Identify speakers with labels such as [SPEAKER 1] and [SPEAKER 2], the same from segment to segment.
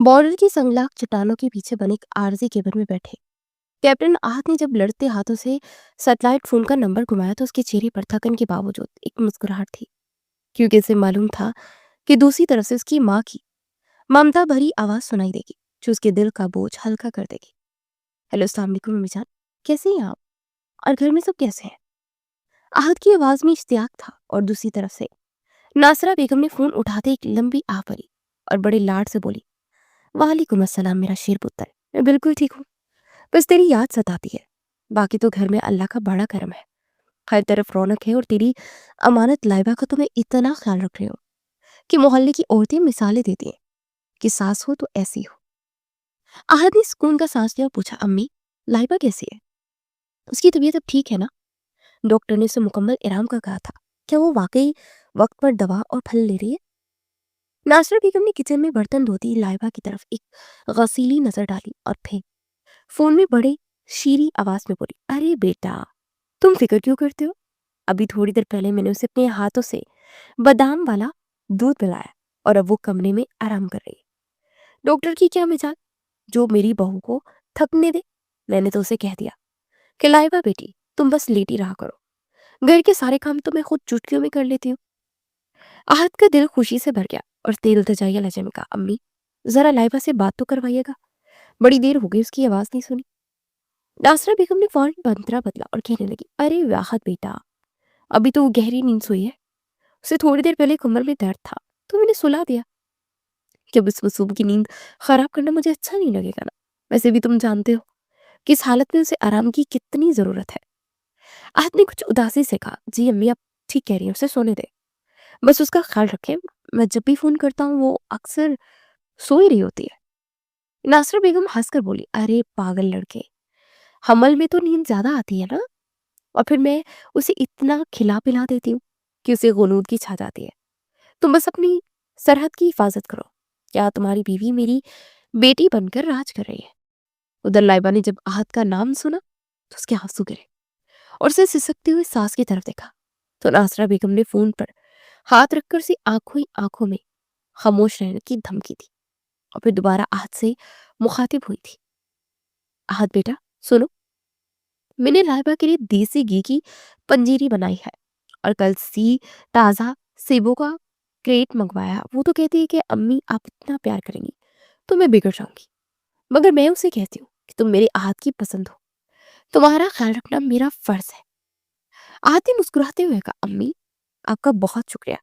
[SPEAKER 1] Border की संगलाख चट्टानों के पीछे बने एक आरजी केबिन में बैठे कैप्टन आहत ने जब लड़ते हाथों से सैटेलाइट फोन का नंबर घुमाया तो उसके चेहरे पर थकन के बावजूद एक मुस्कुराहट थी, क्योंकि इसे मालूम था कि दूसरी तरफ से उसकी माँ की ममता भरी आवाज सुनाई देगी, जो उसके दिल का बोझ हल्का कर देगी। हेलो, अस्सलाम वालेकुम अम्मी जान, कैसे हैं आप? और घर में सब कैसे हैं? आहत की आवाज में इश्तियाक था और दूसरी तरफ से नासरा बेगम ने फोन उठाते एक लंबी आह भरी और बड़े लाड से बोली, वालेकुम अस्सलाम मेरा शेर पुत्र, मैं बिल्कुल ठीक हूँ। बस तेरी याद सताती है। बाकी तो घर में अल्लाह का बड़ा करम है, हर तरफ रौनक है और तेरी अमानत लाइबा का तो मैं इतना ख्याल रख रही हूँ कि मोहल्ले की औरतें मिसालें देती हैं कि सास हो तो ऐसी हो। आहद ने सुकून का सांस लिया और पूछा, अम्मी लाइबा कैसी है? उसकी तबीयत अब ठीक है ना? डॉक्टर ने उसे मुकम्मल आराम का कहा था। क्या वो वाकई वक्त पर दवा और फल ले रही है? नासरा बेगम ने किचन में बर्तन धोती लाइबा की तरफ एक गसीली नजर डाली और फिर फोन में बड़े शीरी आवाज में बोली, अरे बेटा, तुम फिक्र क्यों करते हो? अभी थोड़ी देर पहले मैंने उसे अपने हाथों से बादाम वाला दूध पिलाया और अब वो कमरे में आराम कर रही है। डॉक्टर की क्या मिजाज, जो मेरी बहू को थकने दे। मैंने तो उसे कह दिया कि लाइबा बेटी, तुम बस लेटी रहा करो, घर के सारे काम तो मैं खुद चुटकियों में कर लेती हूँ। आहत का दिल खुशी से भर गया और तेल तजाइया लहजे में कहा, अम्मी जरा लाइबा से बात तो करवाइएगा, बड़ी देर हो गई उसकी आवाज नहीं सुनी। नासरा बेगम ने फौरन मंत्रा बदला और कहने लगी, अरे वाहत बेटा, अभी तो वो गहरी नींद सोई है। उसे थोड़ी देर पहले कमर में दर्द था तो मैंने सुला दिया। कि अब इस मासूम की नींद खराब करना मुझे अच्छा नहीं लगेगा ना। वैसे भी तुम जानते हो कि इस हालत में उसे आराम की कितनी जरूरत है। आहत ने कुछ उदासी से कहा, जी अम्मी आप ठीक कह रही हैं, उसे सोने दे, बस उसका ख्याल रखें। मैं जब भी फोन करता हूँ वो अक्सर सो ही रही होती है। नासरा बेगम हंसकर बोली, अरे पागल लड़के, हमल में तो नींद ज्यादा आती है ना, और फिर मैं उसे इतना खिला पिला देती हूँ कि उसे गुनूद की छा जाती है। तुम बस अपनी सरहद की हिफाजत करो। क्या तुम्हारी बीवी मेरी बेटी बनकर राज कर रही है? उधर लाइबा ने जब आहत का नाम सुना तो उसके आंसू गिरे और उसे सिसकती हुई सास की तरफ देखा तो नासरा बेगम ने फोन पर हाथ रखकर उसे आंखों ही आंखों में खामोश रहने की धमकी दी और फिर दोबारा आहत से मुखातिब हुई थी, आहत बेटा सुनो, मैंने लाइबा के लिए देसी घी की पंजीरी बनाई है और कल सी ताज़ा सेबों का क्रेट मंगवाया। वो तो कहती है कि अम्मी आप इतना प्यार करेंगी तो मैं बिगड़ जाऊंगी, मगर मैं उसे कहती हूँ कि तुम मेरे आहत की पसंद हो, तुम्हारा ख्याल रखना मेरा फर्ज है। आहत ने मुस्कुराते हुए कहा, अम्मी आपका बहुत शुक्रिया,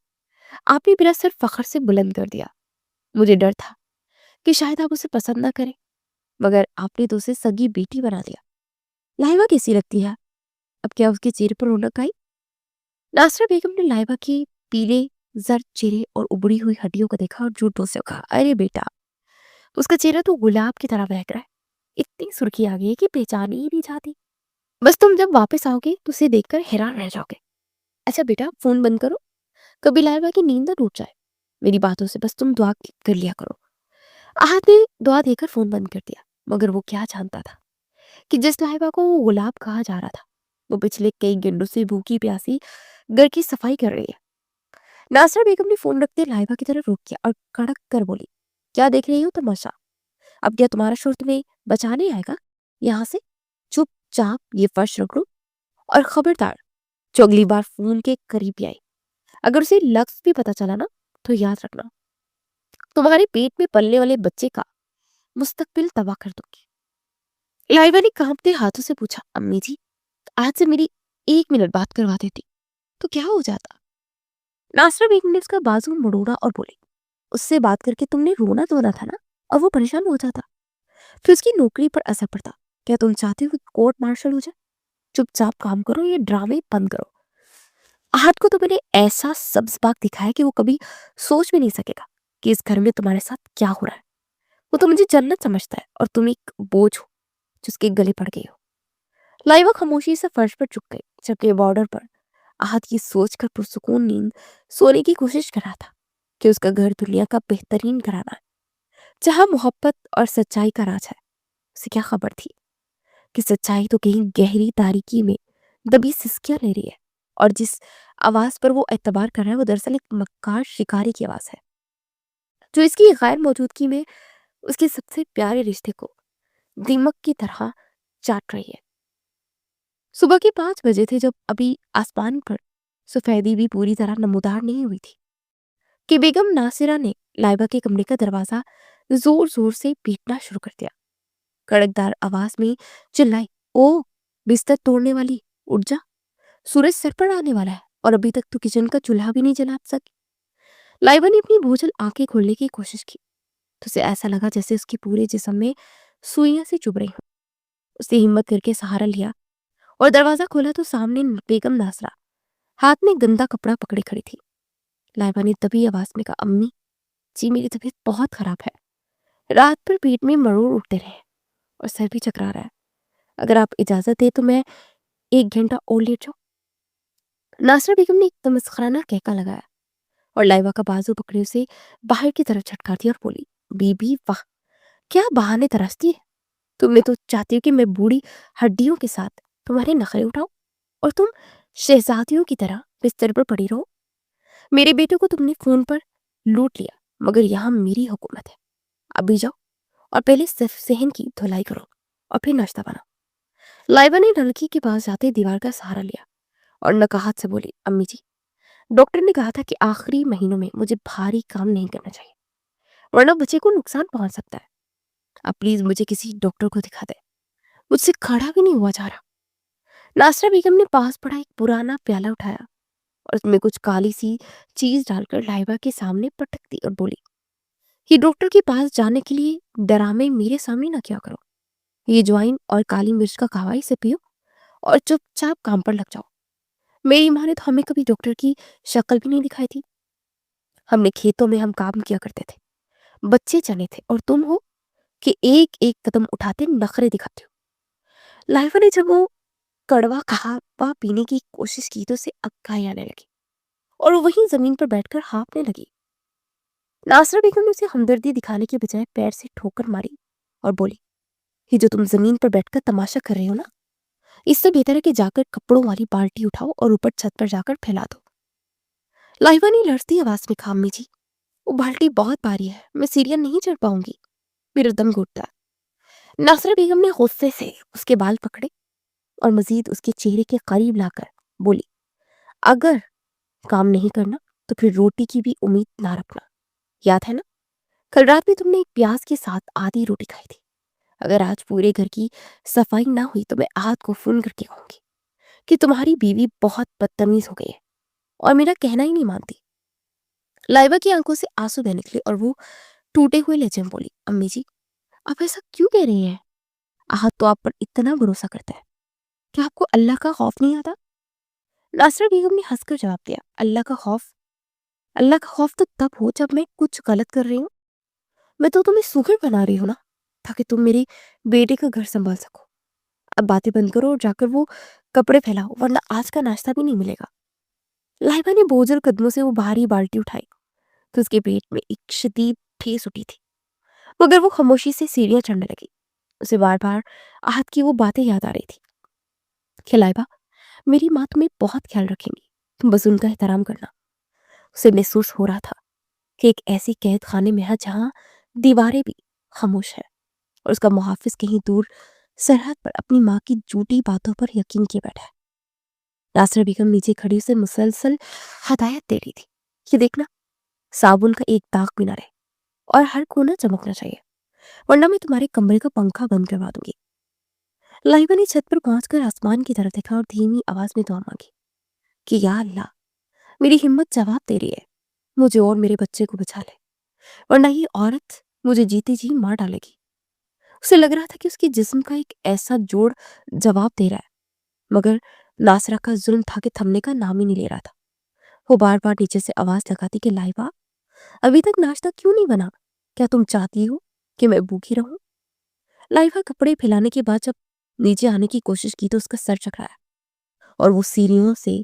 [SPEAKER 1] आपने मेरा सिर फखर से बुलंद कर दिया। मुझे डर था कि शायद आप उसे पसंद ना करें, मगर आपने तो उसे सगी बेटी बना दिया। लाइबा कैसी लगती है? अब क्या उसके चेहरे पर रौनक आई? नासरा बेगम ने लाइबा के पीले जर्द चेहरे और उबड़ी हुई हड्डियों को देखा और झूठों से कहा, अरे बेटा, उसका चेहरा तो गुलाब की तरह बहक रहा है, इतनी सुर्खी आ गई है कि पहचान ही नहीं जाती। बस तुम जब वापस आओगे तो उसे देखकर हैरान रह जाओगे। अच्छा बेटा फोन बंद करो, कभी लाइबा की नींद ना टूट जाए। मेरी बातों से बस तुम दुआ कर लिया करो। आहत ने दुआ देकर फोन बंद कर दिया, मगर वो क्या जानता था कि जिस लाइबा को वो गुलाब कहा जा रहा था वो पिछले कई घंटों से भूखी प्यासी घर की सफाई कर रही है। नासरा बेगम ने फोन रखते लाइबा की तरफ रुक किया और कड़क कर बोली, क्या देख रही हो तमाशा? अब क्या तुम्हारा शोर तुम्हें बचाने आएगा? यहाँ से चुपचाप ये फर्श रख लो और खबरदार जो अगली बार फोन के करीब भी आई, अगर उसे लफ्ज भी पता चला ना तो याद रखना, तुम्हारे पेट में पलने वाले बच्चे का मुस्तकबिल तबाह कर दूंगी। लाइबा ने कांपते हाथों से पूछा, अम्मी जी आज से मेरी 1 मिनट बात करवा देती तो क्या हो जाता? नासरा बेगम ने उसका बाजू मड़ोड़ा और बोली, उससे बात करके तुमने रोना धोना था ना, और वो परेशान हो जाता, फिर उसकी नौकरी पर असर पड़ता। क्या तुम चाहते हो कि कोर्ट मार्शल हो जाए? चुपचाप काम करो, ये ड्रामे बंद करो। आहत को तो मैंने ऐसा सब्ज बाग दिखाया कि वो कभी सोच भी नहीं सकेगा कि इस घर में तुम्हारे साथ क्या हो रहा है। वो तो मुझे जन्नत समझता है और तुम एक बोझ हो जिसके गले पड़ गई हो। लाइवा खामोशी से फर्श पर चुप गई, जबकि बॉर्डर पर आहत की सोच कर पुरसुकून नींद सोने की कोशिश कर रहा था कि उसका घर दुनिया का बेहतरीन घराना है, जहां मोहब्बत और सच्चाई का राज है। उसे क्या खबर थी कि सच्चाई तो कहीं गहरी तारीकी में दबी सिसकियां ले रही है, और जिस आवाज पर वो एतबार कर रहा है वो दरअसल एक मक्कार शिकारी की आवाज है, जो इसकी गैर मौजूदगी में اس کے سب سے پیارے رشتے کو دیمک کی طرح چاٹ رہی ہے۔ صبح کے 5 بجے تھے جب ابھی آسمان پر سفیدی بھی پوری طرح نمودار نہیں ہوئی تھی کہ بیگم ناصرہ نے لائبہ کے کمرے کا دروازہ زور زور سے پیٹنا شروع کر دیا۔ کڑکدار آواز میں چلائی، او بستر توڑنے والی، اٹھ جا، سورج سر پر آنے والا ہے اور ابھی تک تو کچن کا چولہا بھی نہیں جلا سکی۔ لائبہ نے اپنی بوجھل آنکھیں کھولنے کی کوشش کی تو اسے ایسا لگا جیسے اس کے پورے جسم میں سوئیاں سے چبھ رہی ہوں۔ اس نے ہمت کر کے سہارا لیا اور دروازہ کھولا تو سامنے بیگم ناصرہ ہاتھ میں گندا کپڑا پکڑے کھڑی تھی۔ لائبہ نے دبی آواز میں کہا، امی جی میری طبیعت بہت خراب ہے، رات پر پیٹ میں مروڑ اٹھتے رہے اور سر بھی چکرا رہا ہے، اگر آپ اجازت دے تو میں 1 گھنٹہ اور لیٹ جاؤں۔ ناصرہ بیگم نے ایک تمسخرانہ کہکا لگایا اور لائبہ کا بازو پکڑے اسے باہر کی طرف جھٹکا دیا اور بولی، بی بی واہ کیا بہانے ترستی ہے، تم نے تو چاہتی ہو کہ میں بوڑھی ہڈیوں کے ساتھ تمہارے نخرے اٹھاؤں اور تم شہزادیوں کی طرح بستر پر پڑی رہو۔ میرے بیٹے کو تم نے فون پر لوٹ لیا مگر یہاں میری حکومت ہے، ابھی جاؤ اور پہلے صحن کی دھلائی کرو اور پھر ناشتہ بناؤ۔ لائبہ نے نلکی کے پاس جاتے دیوار کا سہارا لیا اور نکاہت سے بولی، امی جی ڈاکٹر نے کہا تھا کہ آخری مہینوں میں مجھے بھاری کام نہیں کرنا چاہیے ورنہ بچے کو نقصان پہنچ سکتا ہے، اب پلیز مجھے کسی ڈاکٹر کو دکھا دے، مجھ سے کھڑا بھی نہیں ہوا جا رہا۔ ناصرہ بیگم نے پاس پڑا ایک پرانا پیالہ اٹھایا اور اس میں کچھ کالی سی چیز ڈال کر لائبہ کے سامنے پٹک دی اور بولی، یہ ڈاکٹر کے پاس جانے کے لیے ڈرامے میرے سامنے نہ کیا کرو، یہ جوائن اور کالی مرچ کا قہوہ اسے پیو اور چپ چاپ کام پر لگ جاؤ۔ میری ماں نے تو ہمیں کبھی ڈاکٹر کی شکل بھی نہیں دکھائی تھی، ہم نے کھیتوں میں ہم کام کیا کرتے تھے، بچے چنے تھے، اور تم ہو کہ ایک ایک قدم اٹھاتے نخرے دکھاتے ہو۔ لائبہ نے جب وہ کڑوا قہوہ پینے کی کوشش کی تو اسے اکائی آنے لگی اور وہ وہیں زمین پر بیٹھ کر ہانپنے لگی۔ ناصرہ بیگم نے اسے ہمدردی دکھانے کے بجائے پیر سے ٹھوکر ماری اور بولی، یہ جو تم زمین پر بیٹھ کر تماشا کر رہے ہو نا، اس سے بہتر ہے کہ جا کر کپڑوں والی بالٹی اٹھاؤ اور اوپر چھت پر جا کر پھیلا دو۔ لائبہ نے لڑتی آواز میں کہا، امی جی وہ بالٹی بہت بھاری ہے، میں سیڑھیاں نہیں چڑھ پاؤں گی، میرا دم گھٹتا ہے۔ ناصرہ بیگم نے غصے سے اس کے بال پکڑے اور مزید اس کے چہرے کے قریب لا کر بولی، اگر کام نہیں کرنا تو پھر روٹی کی بھی امید نہ رکھنا، یاد ہے نا کل رات میں تم نے ایک پیاز کے ساتھ آدھی روٹی کھائی تھی، اگر آج پورے گھر کی صفائی نہ ہوئی تو میں آہت کو فون کر کے کہوں گی کہ تمہاری بیوی بہت بدتمیز ہو گئی ہے اور میرا کہنا ہی نہیں مانتی۔ لائبہ کی آنکھوں سے آنسو بہنے نکلے اور وہ ٹوٹے ہوئے لہجے میں بولی، امی جی آپ ایسا کیوں کہہ رہی ہیں، آہت تو آپ پر اتنا بھروسہ کرتا ہے، کیا آپ کو اللہ کا خوف نہیں آتا؟ ناصرہ بیگم نے ہنس کر جواب دیا، اللہ کا خوف تو تب ہو جب میں کچھ غلط کر رہی ہوں، میں تو تمہیں سوگر بنا رہی ہوں نا تاکہ تم میرے بیٹے کا گھر سنبھال سکو۔ اب باتیں بند کرو اور جا کر وہ کپڑے پھیلاؤ ورنہ آج کا ناشتہ بھی نہیں ملے گا۔ لائبہ نے بوجھل قدموں سے وہ بھاری بالٹی اٹھائی تو اس کے پیٹ میں ایک شدید ٹھیس اٹھی تھی مگر وہ خاموشی سے سیڑھیاں چڑھنے لگی۔ اسے بار بار آہت کی وہ باتیں یاد آ رہی تھی کہ لائبہ میری ماں تمہیں بہت خیال رکھیں گی، تم بس ان کا احترام کرنا۔ اسے محسوس ہو رہا تھا کہ ایک ایسی قید خانے میں ہے جہاں دیواریں بھی خاموش ہے اور اس کا محافظ کہیں دور سرحد پر اپنی ماں کی جھوٹی باتوں پر یقین کیے بیٹھا ہے۔ ناصرہ بیگم نیچے کھڑی اسے مسلسل ہدایت دے رہی تھی کہ دیکھنا صابن کا ایک داغ بھی نہ رہے اور ہر کونا چمکنا چاہیے ورنہ میں تمہارے کمرے کا پنکھا بند کروا دوں گی۔ لائبہ نے چھت پر پہنچ کر آسمان کی طرف دیکھا اور دھیمی آواز میں دعا مانگی کہ یا اللہ میری ہمت جواب دے رہی ہے، مجھے اور میرے بچے کو بچا لے ورنہ یہ عورت مجھے جیتی جی مار ڈالے گی۔ اسے لگ رہا تھا کہ اس کے جسم کا ایک ایسا جوڑ جواب دے رہا ہے مگر ناصرہ کا ظلم تھا کہ تھمنے کا نام ہی نہیں لے رہا تھا۔ وہ بار بار نیچے سے آواز لگاتی کہ لائبہ ابھی تک ناشتہ کیوں نہیں بنا، کیا تم چاہتی ہو کہ میں بھوکی رہوں؟ لائبہ کپڑے پھیلانے کے بعد جب نیچے آنے کی کوشش کی تو اس کا سر چکرایا اور وہ سیڑھیوں سے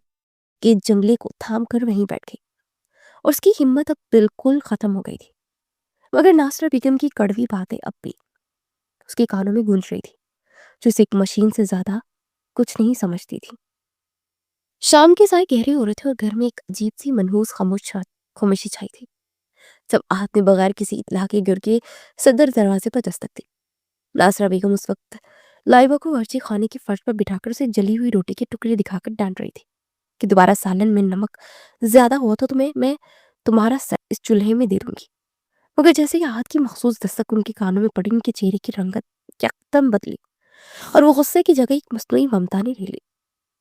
[SPEAKER 1] کے جنگلے کو تھام کر وہیں بیٹھ گئی اور اس کی ہمت اب بالکل ختم ہو گئی تھی مگر ناصرہ بیگم کی کڑوی باتیں اب بھی اس کے کانوں میں گونج رہی تھی جو اسے ایک مشین سے زیادہ کچھ نہیں سمجھتی تھی۔ شام کے سائے گہرے ہو رہے تھے اور گھر میں ایک عجیب سی منحوس خاموشی چھائی تھی۔ जब आहत ने बगैर किसी इत्तला के गिर के सदर दरवाजे पर दस्तक दी। नासरा बेगम उस वक्त लाइबा को वर्ची खाने के फर्श पर बिठाकर उसे जली हुई रोटी के टुकड़े दिखाकर डांट रही थी कि दोबारा सालन में नमक ज्यादा हुआ तो तुम्हें मैं तुम्हारा सर इस चूल्हे में दे दूंगी। मगर जैसे ही आहत की मखसूस दस्तक उनके कानों में पड़ी, उनके चेहरे की रंगत एकदम बदली और वो गुस्से की जगह एक मसनूई ममता ने ले ली।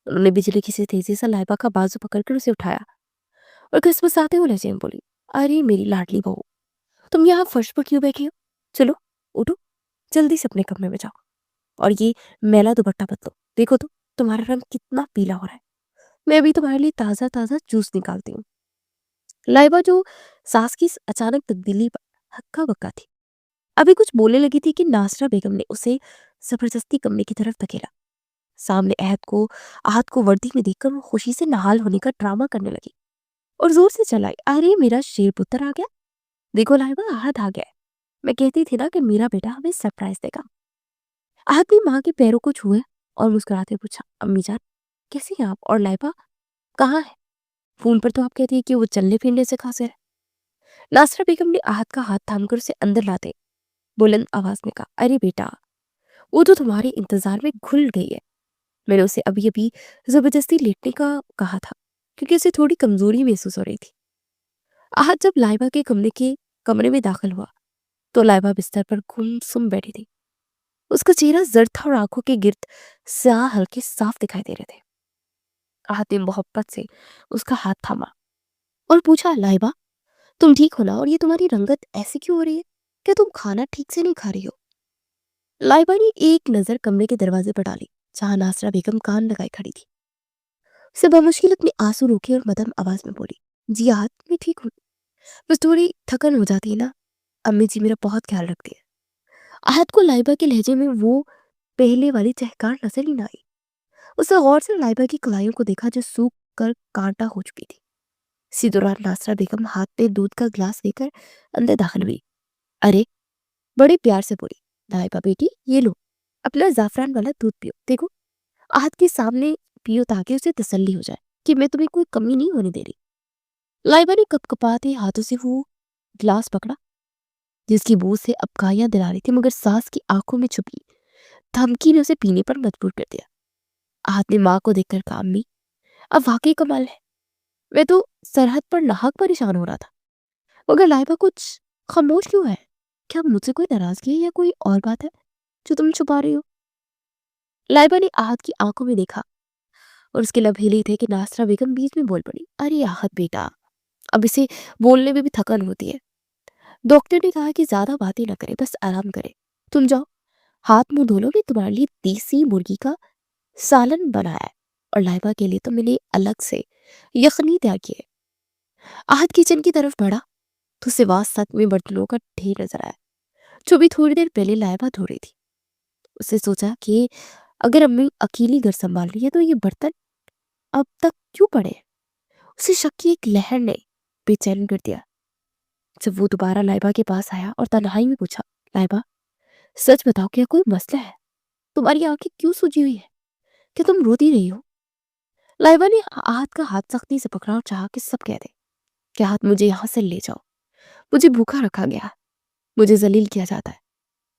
[SPEAKER 1] उन्होंने बिजली की सी तेजी से लाइबा का बाजू पकड़कर उसे उठाया और खिसमसाते हुए लहजे में बोली, अरे मेरी लाडली बहू, तुम यहाँ फर्श पर क्यों बैठी हो? चलो उठो, जल्दी से अपने कमरे में जाओ और ये मैला दुपट्टा बदलो। देखो तो तुम्हारा रंग कितना पीला हो रहा है। मैं अभी तुम्हारे लिए ताजा ताजा जूस निकालती हूँ। लाइबा जो सास की इस अचानक तब्दीली पर हक्का बक्का थी, अभी कुछ बोलने लगी थी कि नासरा बेगम ने उसे जबरदस्ती कमरे की तरफ धकेला। सामने आहत को वर्दी में देखकर वो खुशी से नहाल होने का ड्रामा करने लगी और जोर से चलाई, अरे मेरा शेर पुत्र आ गया। देखो लाइबा, आहत आ गया है। मैं कहती थी ना कि मेरा बेटा हमें सरप्राइज देगा। आहत ने माँ के पैरों को छुए और मुस्कुराते पूछा, अम्मी जान कैसी हैं आप? और लाइबा कहाँ है? फोन पर तो आप कहती है कि वो चलने फिरने से खासे है। नासरा बेगम ने आहत का हाथ थामकर उसे अंदर लाते बुलंद आवाज में कहा, अरे बेटा, वो तो तुम्हारे इंतजार में घुल गई है। मैंने उसे अभी अभी जबरदस्ती लेटने का कहा था क्योंकि उसे थोड़ी कमजोरी महसूस हो रही थी। आहत जब लाइबा के कमरे में दाखिल हुआ तो लाइबा बिस्तर पर गुमसुम बैठी थी। उसका चेहरा जर्द था और आंखों के गिर्द स्याह हल्के साफ दिखाई दे रहे थे। आहत ने मोहब्बत से उसका हाथ थामा और पूछा, लाइबा तुम ठीक हो ना? और ये तुम्हारी रंगत ऐसी क्यों हो रही है? क्या तुम खाना ठीक से नहीं खा रही हो? लाइबा ने एक नजर कमरे के दरवाजे पर डाली जहां नासरा बेगम कान लगाए खड़ी थी। उसे बमुश्किल अपने आंसू रोके और मदम आवाज में बोली, जी आहत मैं ठीक हूँ, बस थोड़ी थकन हो जाती है ना। अम्मी जी मेरा बहुत ख्याल रखती है। आहत को लाइबा के लहजे में वो पहले वाली चहकार नजर ही ना आई। उसने गौर से लाइबा की कलाइयों को देखा जो सूख कर कांटा हो चुकी थी। इसी दौरान नासरा बेगम हाथ में दूध का गिलास लेकर अंदर दाखिल हुई। अरे, बड़े प्यार से बोली, लाइबा बेटी ये लो, अपना जाफरान वाला दूध पियो। देखो आहत के सामने पियो ताकि उसे तसल्ली हो जाए कि मैं तुम्हें कोई कमी नहीं होने दे रही। लाइबा ने कपकपाते हाथों से वो गिलास पकड़ा जिसकी बू से अबकाइयां दिला रही थी, मगर सास की आंखों में छुपी धमकी ने उसे पीने पर मजबूर कर दिया। आहत ने माँ को देखकर कहा, अम्मी अब वाकई कमाल है, मैं तो सरहद पर नाहक परेशान हो रहा था, मगर लाइबा कुछ खामोश क्यों है? क्या मुझसे कोई नाराजगी है या कोई और बात है जो तुम छुपा रही हो? लाइबा ने आहत की आंखों में देखा और उसके लब हिले थे कि नासरा बेगम बीच में बोल पड़ी, अरे आहत बेटा, अब इसे बोलने में भी थकन होती है। डॉक्टर ने कहा कि ज्यादा बातें ना करे, बस आराम करे। तुम जाओ, हाथ मुंह धो लो, मैं तुम्हारे लिए देसी मुर्गी का सालन बनाया है और लाइबा के लिए तो मैंने अलग से यखनी तैयार की है। आहत किचन की तरफ बढ़ा तो सिवा सत में बर्तनों का ढेर नजर आया जो भी थोड़ी देर पहले लाइबा धो रही थी। उसने सोचा कि अगर अम्मी अकेली घर संभाल रही है तो ये बर्तन अब तक क्यों पड़े हैं? उसे शक की एक लहर ने बेचैन कर दिया। जब वो दोबारा लाइबा के पास आया और तन्हाई में पूछा, लाइबा सच बताओ, क्या कोई मसला है? तुम्हारी आंखें क्यों सूजी हुई है? क्या तुम रोती रही हो? लाइबा ने आहत का हाथ सख्ती से पकड़ा और चाहा कि सब कह दे कि आहत मुझे यहाँ से ले जाओ, मुझे भूखा रखा गया, मुझे जलील किया जाता है।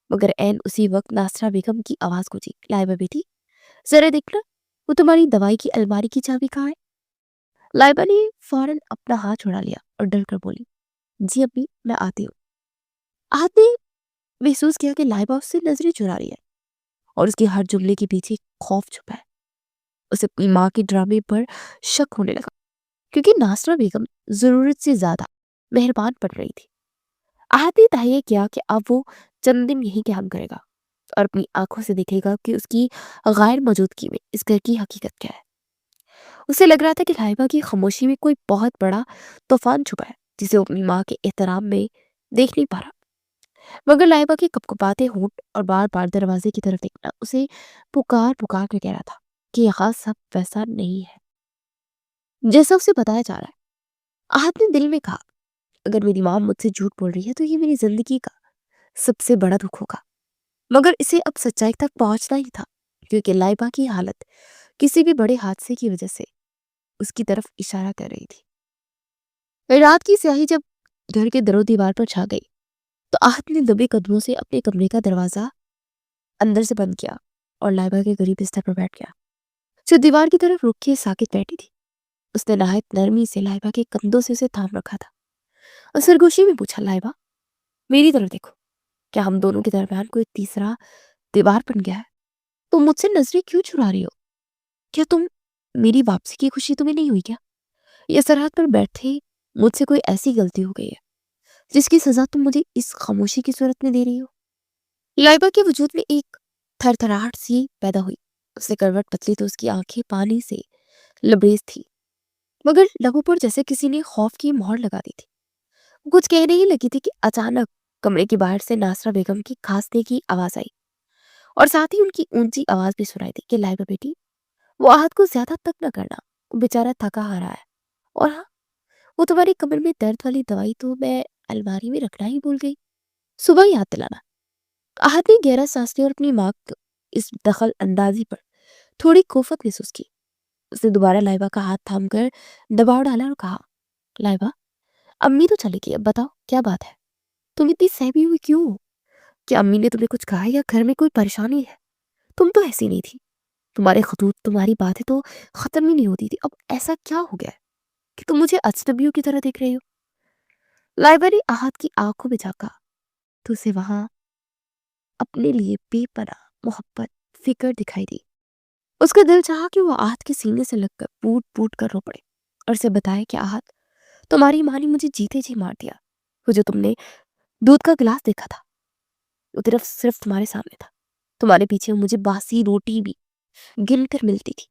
[SPEAKER 1] मगर ऐन उसी वक्त नासरा बेगम की आवाज गूंजी, लाइबा बेटी जरा देखना, वो तुम्हारी दवाई की अलमारी की चाबी कहाँ है? लाइबा ने फौरन अपना हाथ छुड़ा लिया और डर कर बोली, जी अम्मी मैं आती हूँ। आहत ने महसूस किया कि लाइबा उससे नजरें चुरा रही है और उसके हर जुमले के पीछे खौफ छुपा है। उसे अपनी माँ के ड्रामे पर शक होने लगा क्योंकि नासरा बेगम जरूरत से ज्यादा मेहरबान पड़ रही थी। आहत ने तय किया कि अब वो चंद दिन यहीं काम करेगा और अपनी आंखों से देखेगा कि उसकी गैर मौजूदगी में इस घर की हकीकत क्या है। उसे लग रहा था कि लाइबा की खामोशी में कोई बहुत बड़ा तूफान छुपा है जिसे वो अपनी माँ के एहतराम में देख नहीं पा रहा। मगर लाइबा के कपकपाते होंठ और बार बार दरवाजे की तरफ देखना उसे पुकार पुकार कर कह रहा था कि यहाँ सब वैसा नहीं है जैसा उसे बताया जा रहा है। आहत ने दिल में कहा, अगर मेरी माँ मुझसे झूठ बोल रही है तो ये मेरी जिंदगी का सबसे बड़ा दुख होगा। मगर इसे अब सच्चाई तक पहुंचना ही था क्योंकि लाइबा की हालत किसी भी बड़े हादसे की वजह से उसकी तरफ इशारा कर रही थी। रात की स्याही जब घर के दरो दीवार पर छा गई तो आहत ने दबे कदमों से अपने कमरे का दरवाजा अंदर से बंद किया और लाइबा के करीब बिस्तर पर बैठ गया, जो दीवार की तरफ रुक के साकित बैठी थी। उसने नहायत नरमी से लाइबा के कंधों से उसे थाम रखा था और सरगोशी में पूछा, लाइबा मेरी तरफ देखो, क्या हम दोनों के दरमियान कोई तीसरा दीवार बन गया है? तुम मुझसे नजरें क्यों चुरा रही हो? क्या तुम मेरी वापसी की खुशी तुम्हें नहीं हुई क्या? या सरहद पर बैठे मुझसे कोई ऐसी गलती हो गई है जिसकी सजा तुम मुझे इस खामोशी की सूरत में दे रही हो? लाइबा के वजूद में एक थरथराहट सी पैदा हुई। उसने करवट बदली तो उसकी आंखें पानी से लबरेज थी, मगर लबों पर जैसे किसी ने खौफ की मोहर लगा दी थी। वो कुछ कहने ही लगी थी कि अचानक कमरे के बाहर से नासरा बेगम की खांसने की आवाज आई और साथ ही उनकी ऊंची आवाज भी सुनाई दी कि लाइबा बेटी, वो आहत को ज्यादा तक न करना, वो बेचारा थका हारा है। और हाँ, वो तुम्हारे कमर में दर्द वाली दवाई तो मैं अलमारी में रखना ही भूल गई, सुबह याद दिलाना। आहत ने गहरा सांस लिया और अपनी माँ की इस दखल अंदाजी पर थोड़ी कोफत महसूस की। उसने दोबारा लाइबा का हाथ थामकर दबाव डाला और कहा, लाइबा अम्मी तो चली गई, अब बताओ क्या बात है? तुम इतनी सहमी हुई क्यों हो? क्या अम्मी ने तुम्हें कुछ कहा है या घर में कोई परेशानी है? तुम तो ऐसी नहीं थी, तुम्हारे खतूत तुम्हारी बातें तो खत्म ही नहीं होती थी। अब ऐसा क्या हो गया है कि तुम मुझे अजनबियों की तरह देख रही हो? लाइबा ने आहत की आंखों में झांका तो उसे वहां अपने लिए बेपनाह मोहब्बत फिक्र दिखाई दी। उसका दिल चाहा कि वो आहत के सीने से लगकर फूट फूट कर रो पड़े और उसे बताए कि आहत, तुम्हारी माँ ने मुझे जीते जी मार दिया। वो जो तुमने दूध का गिलास देखा था, वो सिर्फ तुम्हारे सामने था। तुम्हारे पीछे मुझे बासी रोटी भी गिन कर मिलती थी।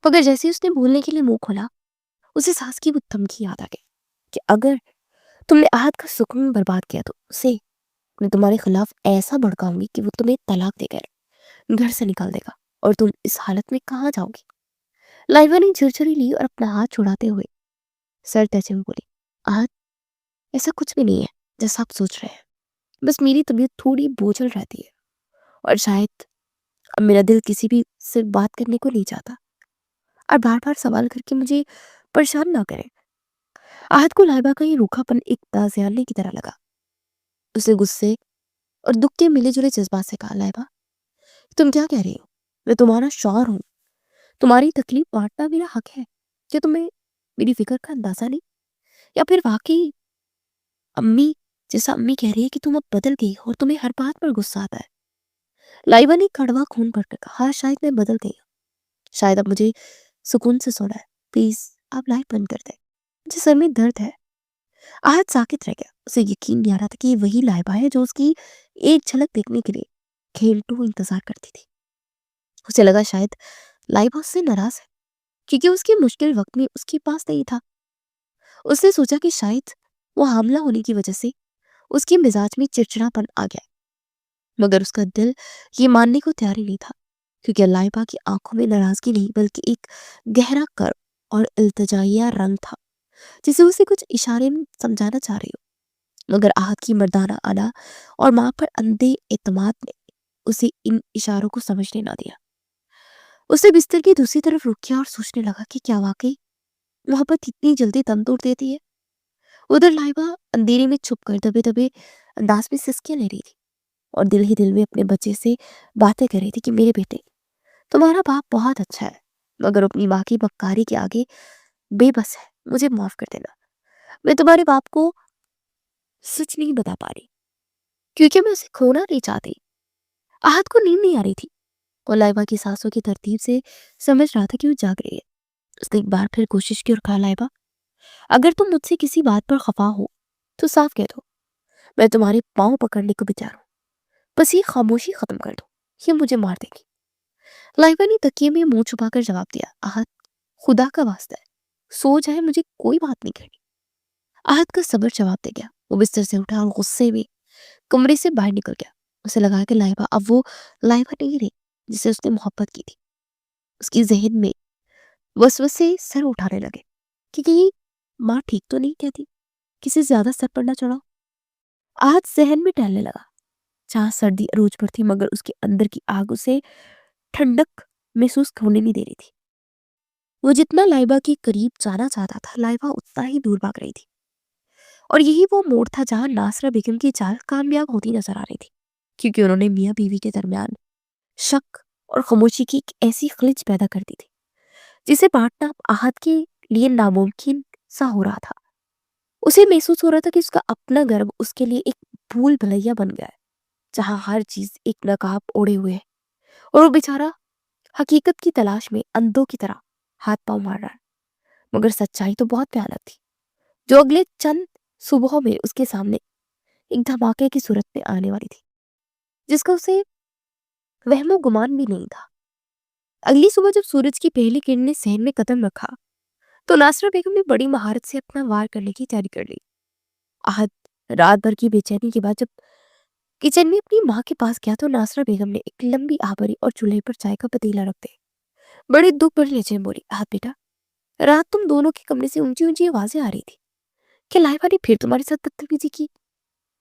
[SPEAKER 1] मगर जैसे ही उसने बोलने के लिए मुंह खोला, उसे सास की वो धमकी याद आ गई कि अगर तुमने आहत का सुकून बर्बाद किया तो उसे मैं तुम्हारे खिलाफ ऐसा भड़काऊंगी कि वो तुम्हें तलाक देकर घर से निकाल देगा और तुम इस हालत में कहाँ जाओगी? लाइबा ने झुरझुरी ली और अपना हाथ छुड़ाते हुए सर तैसे हुए बोली, आहत ऐसा कुछ भी नहीं है जैसा आप सोच रहे हैं। बस मेरी तबीयत थोड़ी बोझल रहती है और शायद अब मेरा दिल किसी भी से बात करने को नहीं चाहता और बार बार सवाल करके मुझे परेशान ना करें। आहत को लाइबा का ये रूखापन एक ताज़ियाने की तरह लगा। उसे गुस्से और दुख के मिले जुले जज्बात से कहा, लाइबा तुम क्या कह रही हो? मैं तुम्हारा शौहर हूँ, तुम्हारी तकलीफ बांटना मेरा हक है। क्या तुम्हें मेरी फिक्र का अंदाजा नहीं? या फिर वाकई अम्मी जैसा अम्मी कह रही है कि तुम अब बदल गई हो और तुम्हें हर बात पर गुस्सा आता है? लाइबा ने कड़वा खून भरकर कहा, हाँ शायद मैं बदल गई हूँ, शायद अब मुझे सुकून से सोना है। प्लीज आप लाइट बंद कर दें, मुझे सर में दर्द है। आहत साकित रह गया। उसे यकीन नहीं आ रहा था कि ये वही लाइबा है जो उसकी एक झलक देखने के लिए खेलटू इंतजार करती थी। उसे लगा शायद लाइबा उससे नाराज है क्योंकि उसके मुश्किल वक्त में उसके पास नहीं था। उसने सोचा कि शायद वो हामला होने की वजह से उसके मिजाज में चिड़चिड़ापन आ गया, मगर उसका दिल ये मानने को तैयार ही नहीं था क्योंकि लाइबा की आंखों में नाराजगी नहीं बल्कि एक गहरा कर्व और इल्तिजाइया रंग था, जिसे उसे कुछ इशारे में समझाना चाह रही हो। मगर आहत की मर्दाना अदा और माँ पर अंधे एतमाद ने उसे इन इशारों को समझने ना दिया। उसे बिस्तर की दूसरी तरफ रुक गया और सोचने लगा कि क्या वाकई मोहब्बत इतनी जल्दी दम तोड़ देती है? उधर लाइबा अंधेरे में छुप कर दबे दबे अंदाज में सिसकियां ले रही थी और दिल ही दिल में अपने बच्चे से बातें कर रही थी कि मेरे बेटे, तुम्हारा बाप बहुत अच्छा है मगर अपनी माँ की बक्कारी के आगे बेबस है, मुझे माफ कर देना। मैं तुम्हारे बाप को सच नहीं बता पा रही क्योंकि मैं उसे खोना नहीं चाहती। आहत को नींद नहीं आ रही थी और लाइबा की सांसों की तरतीब से समझ रहा था कि वो जाग रही है। उसने एक बार फिर कोशिश की और कहा, लाइबा अगर तुम मुझसे किसी बात पर खफा हो तो साफ कह दो, मैं तुम्हारे पाँव पकड़ने को भी तैयार हूं। बस ये खामोशी खत्म कर दो, ये मुझे मार देगी। लाइबा ने तकिए में मुंह छुपाकर जवाब दिया, आहत खुदा का वास्ता है, सो जाए, मुझे कोई बात नहीं करनी। आहत का सब्र जवाब दे गया। वो बिस्तर से उठा और गुस्से में कमरे से बाहर निकल गया। उसे लगा कि लाइबा अब वो लाइबा नहीं रही जिसे उसने मोहब्बत की थी। उसकी जहन में वसवसे सर उठाने लगे कि कहीं माँ ठीक तो नहीं कहती, किसी ज्यादा सर पर न चढ़ाओ। आज जहन में टहलने लगा। जहाँ सर्दी अरूज पर थी मगर उसके अंदर की आग उसे ठंडक महसूस होने नहीं दे रही थी। वो जितना लाइबा के करीब जाना चाहता था, लाइबा उतना ही दूर भाग रही थी। اور یہی وہ موڑ تھا جہاں ناصرہ بیگم کی چال کامیاب ہوتی نظر آ رہی تھی، کیونکہ انہوں نے میاں بیوی کے درمیان شک اور خاموشی کی ایک ایسی خلج پیدا کر دی تھی جسے بانٹنا اب احد کے لیے ناممکن سا ہو رہا تھا۔ اسے محسوس ہو رہا تھا کہ اس کا اپنا گھر اس کے لیے ایک بھول بھلیا بن گیا ہے، جہاں ہر چیز ایک نقاب اوڑے ہوئے ہے اور وہ بیچارہ حقیقت کی تلاش میں اندھوں کی طرح ہاتھ پاؤں مار رہا ہے۔ مگر سچائی تو بہت بھیانک تھی، جو اگلے چند صبحوں میں اس کے سامنے ایک دھماکے کی صورت میں آنے والی تھی، جس کا اسے وہم و گمان بھی نہیں تھا۔ اگلی صبح جب سورج کی پہلی کرن نے صحن میں قدم رکھا تو ناصرہ بیگم نے بڑی مہارت سے اپنا وار کرنے کی تیاری کر لی۔ احد رات بھر کی بے چینی کے بعد جب کچن میں اپنی ماں کے پاس گیا تو ناصرہ بیگم نے ایک لمبی آبری اور چولہے پر چائے کا پتیلا رکھ دے بڑے دکھ بھری لہجے میں بولی، احد بیٹا، رات تم دونوں کے کمرے سے اونچی اونچی آوازیں آ رہی تھی کہ لائبہ نے پھر تمہارے ساتھ بدتمیزی کی۔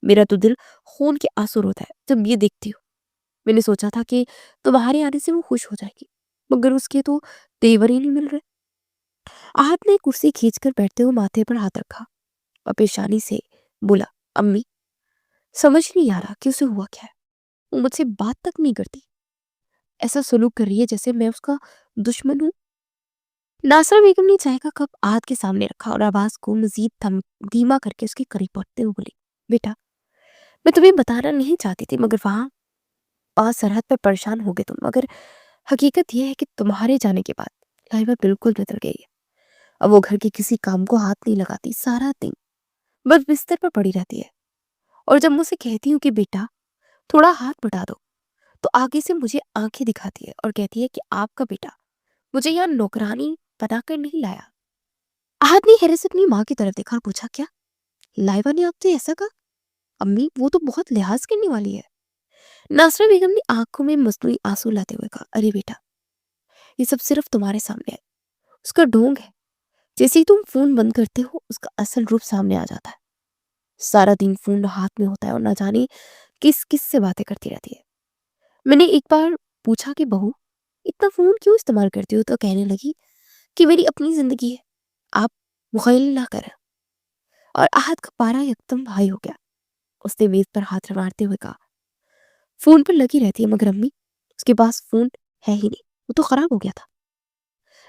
[SPEAKER 1] میرا تو دل خون کے آنسو روتا ہے جب یہ دیکھتی ہوں۔ میں نے سوچا تھا کہ تمہارے آنے سے وہ خوش ہو جائے گی، مگر اس کے تو تیور ہی نہیں مل رہے۔ احد نے کرسی کھینچ کر بیٹھتے ہوئے ماتھے پر ہاتھ رکھا اور پیشانی سے بولا، امی، سمجھ نہیں آ رہا کہ اسے ہوا کیا ہے۔ وہ مجھ سے بات تک نہیں کرتی، ایسا سلوک کر رہی ہے جیسے میں اس کا دشمن ہوں۔ ناصرہ بیگم نے چائے کا کپ احد کے سامنے رکھا اور آواز کو مزید دھیما کر کے اس کے قریب پہنچتے ہوئے بولی، بیٹا، میں تمہیں بتانا نہیں چاہتی تھی، مگر وہاں سرحد پر پریشان ہو گئے تم، مگر حقیقت یہ ہے کہ تمہارے جانے کے بعد لائبہ بالکل بدل گئی ہے۔ اب وہ گھر کے کسی کام کو ہاتھ نہیں لگاتی، سارا دن بس بستر پر پڑی رہتی ہے، اور جب مجھ سے کہتی ہوں کہ بیٹا تھوڑا ہاتھ بٹا دو تو آگے سے مجھے آنکھیں دکھاتی ہے اور کہتی ہے کہ آپ کا بیٹا مجھے یہاں نوکرانی بنا کر نہیں لایا۔ احد نے حیرت سے اپنی ماں کی طرف دیکھا اور پوچھا، کیا لائبہ نے آپ سے ایسا کہا؟ امی، وہ تو بہت لحاظ کرنے والی ہے۔ ناصرہ بیگم نے آنکھوں میں مصنوعی آنسو لاتے ہوئے کہا، ارے بیٹا، یہ سب صرف تمہارے سامنے ہے، اس کا ڈھونگ ہے۔ جیسے ہی تم فون بند کرتے ہو اس کا اصل روپ سامنے آ جاتا ہے۔ سارا دن فون ہاتھ میں ہوتا ہے اور نہ جانے کس کس سے باتیں کرتی رہتی ہے۔ میں نے ایک بار پوچھا کہ بہو، اتنا فون کیوں استعمال کرتی ہو؟ تو کہنے لگی کہ میری اپنی زندگی ہے، آپ مخیل نہ کریں۔ اور احد کا پارا یکدم ہائی ہو گیا۔ اس نے میز پر ہاتھ مارتے ہوئے کہا، فون پر لگی رہتی ہے، مگر امی اس کے پاس فون ہے ہی نہیں، وہ تو خراب ہو گیا تھا۔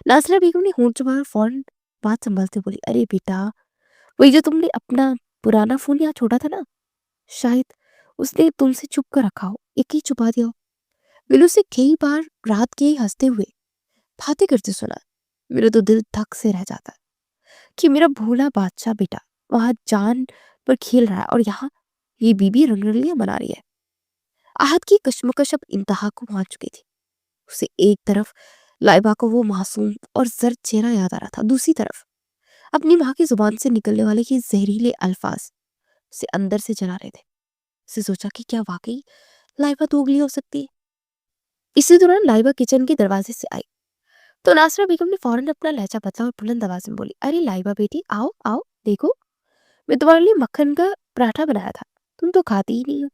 [SPEAKER 1] ناصرہ بیگم نے ہونٹ چبایا اور فوراً بات سنبھالتے بولی، ارے بیٹا، وہی جو تم نے اپنا پرانا فون یہاں چھوڑا تھا نا، شاید اس نے تم سے چھپ کر رکھا ہو، ایک ہی چھپا دیا ہو۔ میں نے اسے کئی بار رات کے ہی ہنستے ہوئے باتیں کرتے سنا۔ میرا تو دل دھک سے رہ جاتا ہے کہ میرا بھولا بادشاہ بیٹا وہاں جان پر کھیل رہا ہے اور یہاں یہ بی بی رنگرلیاں بنا رہی ہے۔ احد کی کشمکش اب انتہا کو پہنچ چکی تھی۔ اسے ایک طرف لائبہ کو وہ معصوم اور زرد چہرہ یاد آ رہا تھا، دوسری طرف اپنی ماں کی زبان سے نکلنے والے یہ زہریلے الفاظ اسے اندر سے جلا رہے تھے۔ اسے سوچا کہ کیا واقعی لائبہ دوگلی ہو سکتی ہے۔ اسی دوران لائبہ کچن کے دروازے سے آئی تو ناصرہ بیگم نے فوراً اپنا لہجہ بدلا اور بلند آواز میں بولی، ارے لائبہ بیٹی، آؤ آؤ، دیکھو میں تمہارے لیے مکھن کا پراٹھا بنایا تھا، تم تو کھاتی ہی نہیں ہو،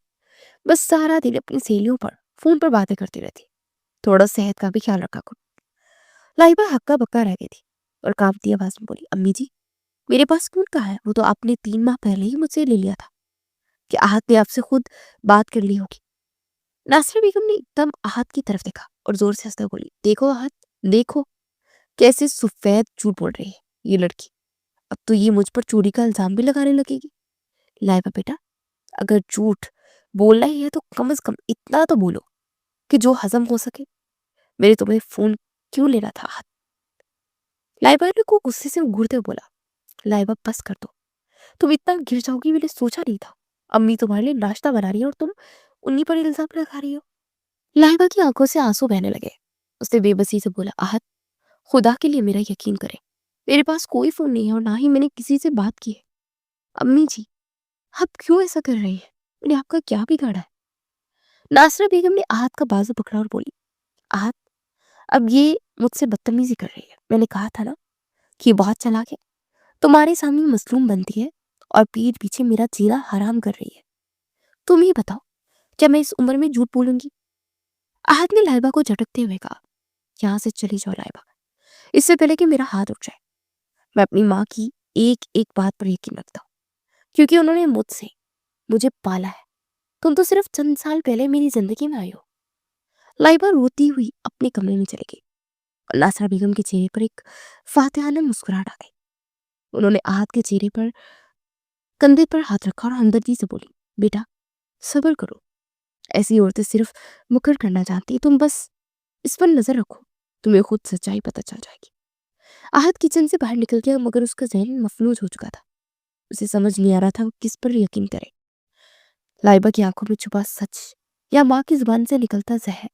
[SPEAKER 1] بس سارا دن اپنی سہیلیوں پر فون پر باتیں کرتی رہتی، تھوڑا صحت کا بھی خیال رکھا کرو۔ لائبہ ہکا بکا رہ گئی تھی اور کانپتی آواز میں بولی، امی جی، میرے پاس فون کہاں ہے؟ وہ تو آپ نے 3 ماہ پہلے ہی مجھ سے لے لیا تھا۔ کہ احد نے آپ سے خود بات کر لی ہوگی۔ ناصرہ بیگم نے ایک دم احد کی طرف دیکھا اور زور سے ہنستے بولی، دیکھو احد، دیکھو کیسے سفید جھوٹ بول رہی ہے یہ لڑکی، اب تو یہ مجھ پر چوری کا الزام بھی لگانے لگے گی۔ لائبہ بیٹا، اگر جھوٹ بولنا ہی ہے تو کم از کم اتنا تو بولو کہ جو ہضم ہو سکے۔ میرے تمہیں فون کیوں لینا تھا احد؟ لائبہ نے کو غصے سے گھورتے ہوئے بولا، لائبہ بس کر دو، تم اتنا گر جاؤ گی میں نے سوچا نہیں تھا۔ امی تمہارے لیے ناشتہ بنا رہی ہے اور تم انہی پر الزام لگا رہی ہو۔ لائبہ کی آنکھوں سے آنسو بہنے لگے۔ اس نے بے بسی سے بولا، احد، خدا کے لیے میرا یقین کرے، میرے پاس کوئی فون نہیں ہے اور نہ ہی میں نے کسی سے بات کی ہے۔ امی جی، آپ کیوں ایسا کر رہی ہیں؟ میں نے آپ کا کیا بگاڑا ہے؟ ناصرہ بیگم نے احد کا بازو پکڑا اور بولی، احد، اب یہ مجھ سے بدتمیزی کر رہی ہے۔ میں نے کہا تھا نا کہ یہ بہت چالاک ہے، تمہارے سامنے مظلوم بنتی ہے اور پیٹھ پیچھے میرا جینا حرام کر رہی ہے۔ تم ہی بتاؤ، کیا میں اس عمر میں جھوٹ بولوں گی؟ احد نے لائبہ کو جھٹکتے ہوئے کہا، یہاں سے چلی جاؤ لائبہ، اس سے پہلے کہ میرا ہاتھ اٹھ جائے۔ میں اپنی ماں کی ایک ایک بات پر یقین رکھتا ہوں، کیونکہ انہوں نے مجھے پالا ہے. تم تو صرف چند سال پہلے میری زندگی میں آئی ہو. لائبہ روتی ہوئی اپنے کمرے میں چلی گئی اور ناصرہ بیگم کے چہرے پر ایک فاتحانہ مسکراہٹ آ گئی. انہوں نے آہت کے چہرے پر کندھے پر ہاتھ رکھا اور ہمدردی سے بولی، بیٹا صبر کرو، ایسی عورتیں صرف مکر کرنا چاہتی، تم بس اس پر نظر رکھو، تمہیں خود سچائی پتہ چل جائے گی. آہت کچن سے باہر نکل گیا مگر اس کا ذہن مفلوج ہو چکا تھا. اسے سمجھ نہیں آ رہا تھا وہ کس پر یقین کرے، لائبہ کی آنکھوں میں چھپا سچ یا ماں کی زبان سے نکلتا زہر.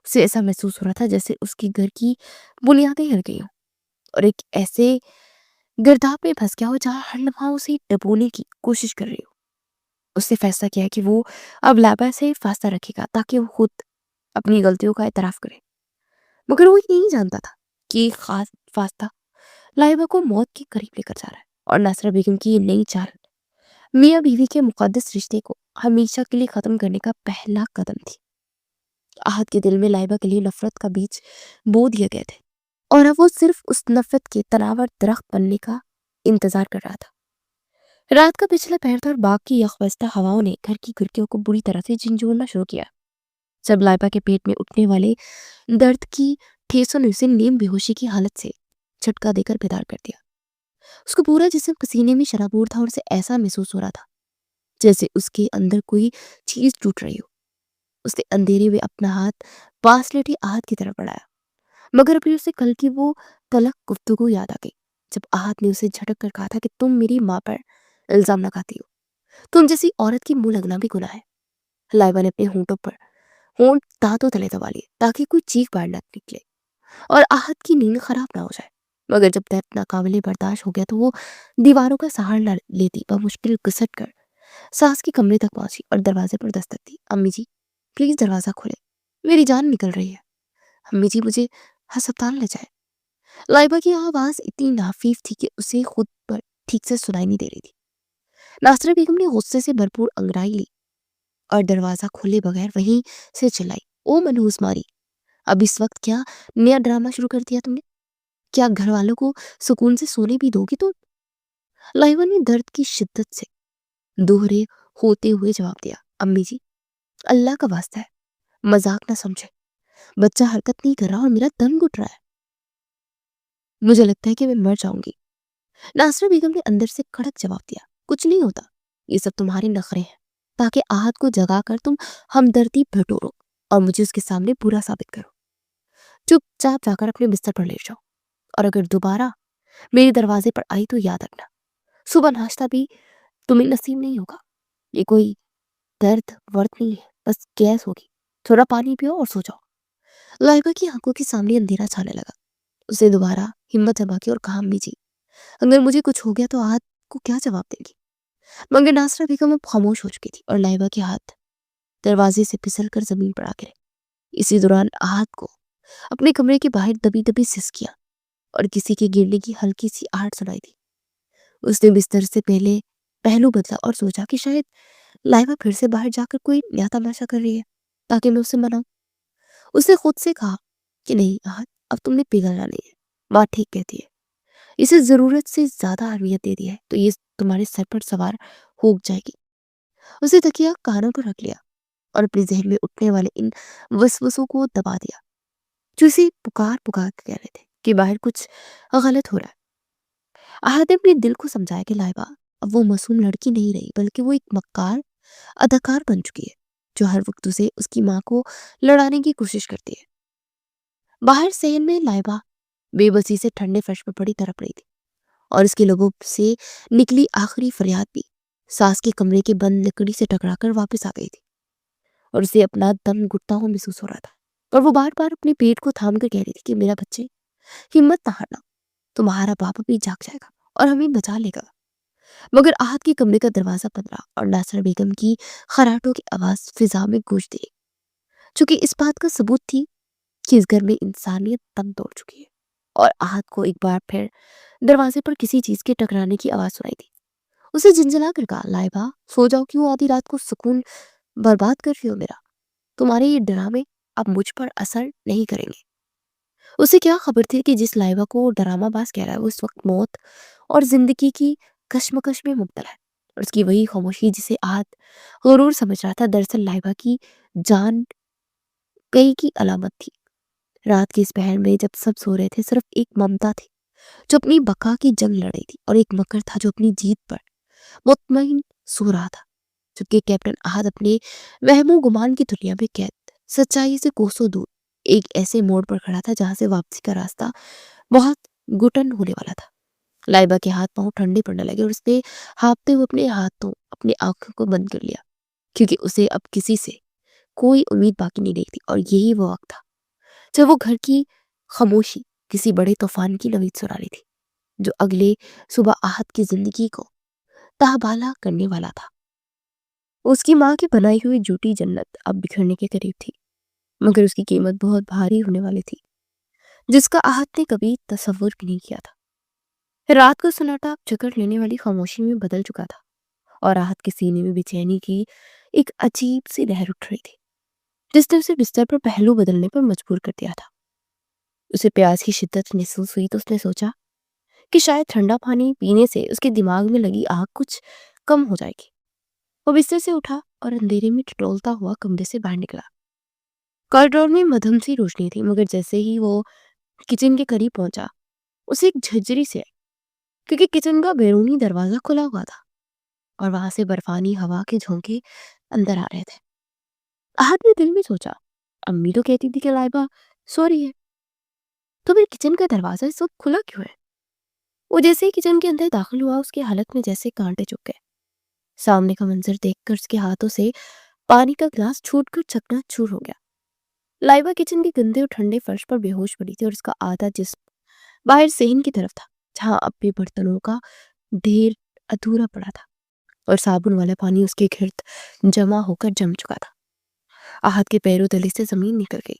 [SPEAKER 1] اسے ایسا محسوس ہو رہا تھا جیسے اس کے گھر کی بنیادیں ہل گئی ہوں اور ایک ایسے گرداب میں پھنس گیا ہو جہاں ہر لمحہ اسے ڈبونے کی کوشش کر رہی ہو. اس نے فیصلہ کیا کہ وہ اب لائبہ سے فاصلہ رکھے گا تاکہ وہ خود اپنی غلطیوں کا اعتراف کرے. مگر وہ یہ نہیں جانتا تھا کہ یہ خاص فاصلہ لائبہ کو موت کے قریب لے کر جا رہا ہے اور ناصرہ بیگم کی یہ نئی چال میاں بیوی کے مقدس رشتے کو ہمیشہ کے لیے ختم کرنے کا پہلا قدم تھی. آہت کے دل میں لائبہ کے لیے نفرت کا بیج بو دیے گئے تھے اور اب وہ صرف اس نفرت کے تناور درخت بننے کا انتظار کر رہا تھا. رات کا پچھلا پہر تھا اور باغ کی یخوستہ ہواؤں نے گھر کی کھڑکیوں کو بری طرح سے جھنجھوڑنا شروع کیا. جب لائبہ کے پیٹ میں اٹھنے والے درد کی ٹھیسوں نے اسے نیم بے ہوشی کی حالت سے جھٹکا دے کر بیدار کر دیا. اس کا پورا جسم پسینے میں شرابور تھا اور اسے ایسا محسوس ہو رہا تھا جیسے اس کے اندر کوئی چیز ٹوٹ رہی ہو. اس نے اندھیرے میں اپنا ہاتھ پاس لیٹی آہت کی طرف بڑھایا مگر ابھی اسے کل کی وہ تلخ گفتگو یاد آ گئی جب آہت نے اسے جھٹک کر کہا تھا کہ تم میری ماں پر الزام لگاتی ہو، تم جیسی عورت کی منہ لگنا بھی گناہ ہے. لائبہ نے اپنے ہونٹوں پر ہونٹ دانتوں تلے دبا لیے تاکہ کوئی چیخ باہر نہ نکلے اور آہت کی نیند خراب نہ ہو جائے. مگر جب درد ناقابل برداشت ہو گیا تو وہ دیواروں کا سہارا لیتی بمشکل گھسٹ کر ساس کے کمرے تک پہنچی اور دروازے پر دستک دی. امی جی پلیز دروازہ کھولے، میری جان نکل رہی ہے، امی جی مجھے ہسپتال لے جائے. لائبہ کی آواز اتنی نافیف تھی کہ اسے خود پر ٹھیک سے سنائی نہیں دے رہی تھی. ناصرہ بیگم نے غصے سے بھرپور انگڑائی لی اور دروازہ کھولے بغیر وہیں سے چلائی، او منحوس ماری، اب اس وقت کیا نیا ڈرامہ شروع کر دیا تم نے؟ کیا گھر والوں کو سکون سے سونے بھی دو گی تم؟ لائبہ نے درد کی شدت سے دوہرے ہوتے ہوئے جواب دیا، امی جی اللہ کا واسطہ ہے مذاق نہ سمجھے، بچہ حرکت نہیں کر رہا اور میرا دم گھٹ رہا ہے، مجھے لگتا ہے کہ میں مر جاؤں گی. ناصرہ بیگم نے اندر سے کڑک جواب دیا، کچھ نہیں ہوتا، یہ سب تمہارے نخرے ہیں تاکہ آہت کو جگا کر تم ہمدردی بٹورو اور مجھے اس کے سامنے برا ثابت کرو. چپ چاپ جا کر اپنے بستر پر لیٹ جاؤ اور اگر دوبارہ میرے دروازے پر آئی تو یاد رکھنا صبح ناشتہ بھی تمہیں نصیب نہیں ہوگا. یہ کوئی درد ورد نہیں ہے، بس گیس ہوگی، تھوڑا پانی پیو اور سو جاؤ. لائبہ کی آنکھوں کے سامنے اندھیرا چھانے لگا. اسے دوبارہ ہمت جما کے اور کہا، امی جی اگر مجھے کچھ ہو گیا تو آہت کو کیا جواب دے گی؟ مگر ناصرہ بیگم اب خاموش ہو چکی تھی اور لائبہ کے ہاتھ دروازے سے پھسل کر زمین پر آ گرے. اسی دوران آہت کو اپنے کمرے کے باہر دبی دبی سسکیاں اور کسی کے گرنے کی ہلکی سی آہٹ سنائی دی. اس نے بستر سے پہلو بدلا اور سوچا کہ شاید لائبہ پھر سے باہر جا کر کوئی نیا تماشا کر رہی ہے تاکہ میں اسے مناؤں. اس نے خود سے کہا کہ نہیں آہت، اب تم نے پگھلنا نہیں ہے، بات ٹھیک کہتی ہے، اسے ضرورت سے زیادہ اہمیت دے دی ہے تو یہ تمہارے سر پر سوار ہو جائے گی. اسے تکیہ کانوں پر رکھ لیا اور اپنے ذہن میں اٹھنے والے ان وسوسوں کو دبا دیا جو اسے پکار پکار کے کہہ رہے تھے کہ باہر کچھ غلط ہو رہا ہے. آہت نے اپنے دل کو سمجھایا کہ لائبہ اب وہ معصوم لڑکی نہیں رہی بلکہ وہ ایک مکار اداکار بن چکی ہے جو ہر وقت اسے اس کی ماں کو لڑانے کی کوشش کرتی ہے. باہر صحن میں لائبہ بے بسی سے ٹھنڈے فرش پر پڑی تڑپ رہی تھی اور اس کے لبوں سے نکلی آخری فریاد بھی ساس کے کمرے کے بند لکڑی سے ٹکرا کر واپس آ گئی تھی اور اسے اپنا دم گھٹتا ہوا محسوس ہو رہا تھا اور وہ بار بار اپنے پیٹ کو تھام کر کہہ رہی تھی کہ میرا بچے ہمت نہ ہارنا، تمہارا باپ بھی جاگ جائے گا اور ہمیں بچا لے گا. مگر آہت کے کمرے کا دروازہ بند رہا اور ناصرہ بیگم کی خراٹوں کی آواز فضا میں گونجتی رہی چونکہ اس بات کا ثبوت تھی کہ اس گھر میں انسانیت دم توڑ چکی ہے. اور آہت کو ایک بار پھر دروازے پر کسی چیز کے ٹکرانے کی آواز سنائی دی. اسے جھنجھلا کر کہا، لائبہ سو جاؤ، کیوں آدھی رات کو سکون برباد کر رہی ہو میرا؟ تمہارے یہ ڈرامے اب مجھ پر اثر نہیں کریں گے. اسے کیا خبر تھی کہ جس لائبہ کو ڈرامہ باز کہہ رہا ہے وہ اس وقت موت اور زندگی کی کشمکش میں مبتلا ہے. اور اس کی وہی خاموشی جسے آج غرور سمجھ رہا تھا، دراصل لائبہ کی جان کئی کی علامت تھی۔ رات کی اس پہر میں جب سب سو رہے تھے، صرف ایک ممتا تھی جو اپنی بقا کی جنگ لڑ رہی تھی، اور ایک مکر تھا جو اپنی جیت پر مطمئن سو رہا تھا، جبکہ کیپٹن احد اپنے وہم و گمان کی دنیا میں قید، سچائی سے کوسوں دور، ایک ایسے موڑ پر کھڑا تھا جہاں سے واپسی کا راستہ بہت گٹن ہونے والا تھا۔ لائبہ کے ہاتھ پاؤں ٹھنڈے پڑنے لگے اور اس نے ہانپتے ہوئے اپنے ہاتھوں اپنی آنکھوں کو بند کر لیا، کیونکہ اسے اب کسی سے کوئی امید باقی نہیں رہی تھی، اور یہی وہ وقت تھا جب وہ گھر کی خاموشی کسی بڑے طوفان کی نوید سنا رہی تھی، جو اگلے صبح آہت کی زندگی کو تہبالہ کرنے والا تھا۔ اس کی ماں کی بنائی ہوئی جھوٹی جنت اب بکھرنے کے قریب تھی، مگر اس کی قیمت بہت بھاری ہونے والی تھی، جس کا آہت نے کبھی تصور بھی نہیں کیا تھا۔ رات کو سناٹا اب جکڑ لینے والی خاموشی میں بدل چکا تھا، اور آہت کے سینے میں بے چینی کی ایک عجیب سی لہر اٹھ رہی تھی، جس نے اسے بستر پر پہلو بدلنے پر مجبور کر دیا تھا۔ اسے پیاس کی شدت محسوس ہوئی تو اس نے سوچا کہ شاید ٹھنڈا پانی پینے سے اس کے دماغ میں لگی آگ کچھ کم ہو جائے گی۔ وہ بستر سے اٹھا اور اندھیرے میں ٹٹولتا ہوا کمرے سے باہر نکلا۔ کاریڈور میں مدھم سی روشنی تھی، مگر جیسے ہی وہ کچن کے قریب پہنچا، اسے ایک جھجری سے، کیونکہ کچن کا بیرونی دروازہ کھلا ہوا تھا اور وہاں سے برفانی ہوا کے جھونکے اندر آ رہے تھے۔ احد نے دل میں سوچا، امی تو کہتی تھی کہ لائبہ سو رہی ہے، تو پھر کچن کا دروازہ اس وقت کھلا کیوں ہے؟ وہ جیسے ہی کچن کے اندر داخل ہوا، اس کی حالت میں جیسے کانٹے چپ گئے۔ سامنے کا منظر دیکھ کر اس کے ہاتھوں سے پانی کا گلاس چھوٹ کر چکنا چور ہو گیا۔ لائبہ کچن کے گندے اور ٹھنڈے فرش پر بے ہوش پڑی تھی، اور اس کا آدھا جسم باہر صحن کی طرف تھا، جہاں اب بھی برتنوں کا ڈھیر ادھورا پڑا تھا اور صابن والا پانی اس کے گرد جمع ہو کر جم چکا تھا۔ آہت کے پیروں تلے سے زمین نکل گئی۔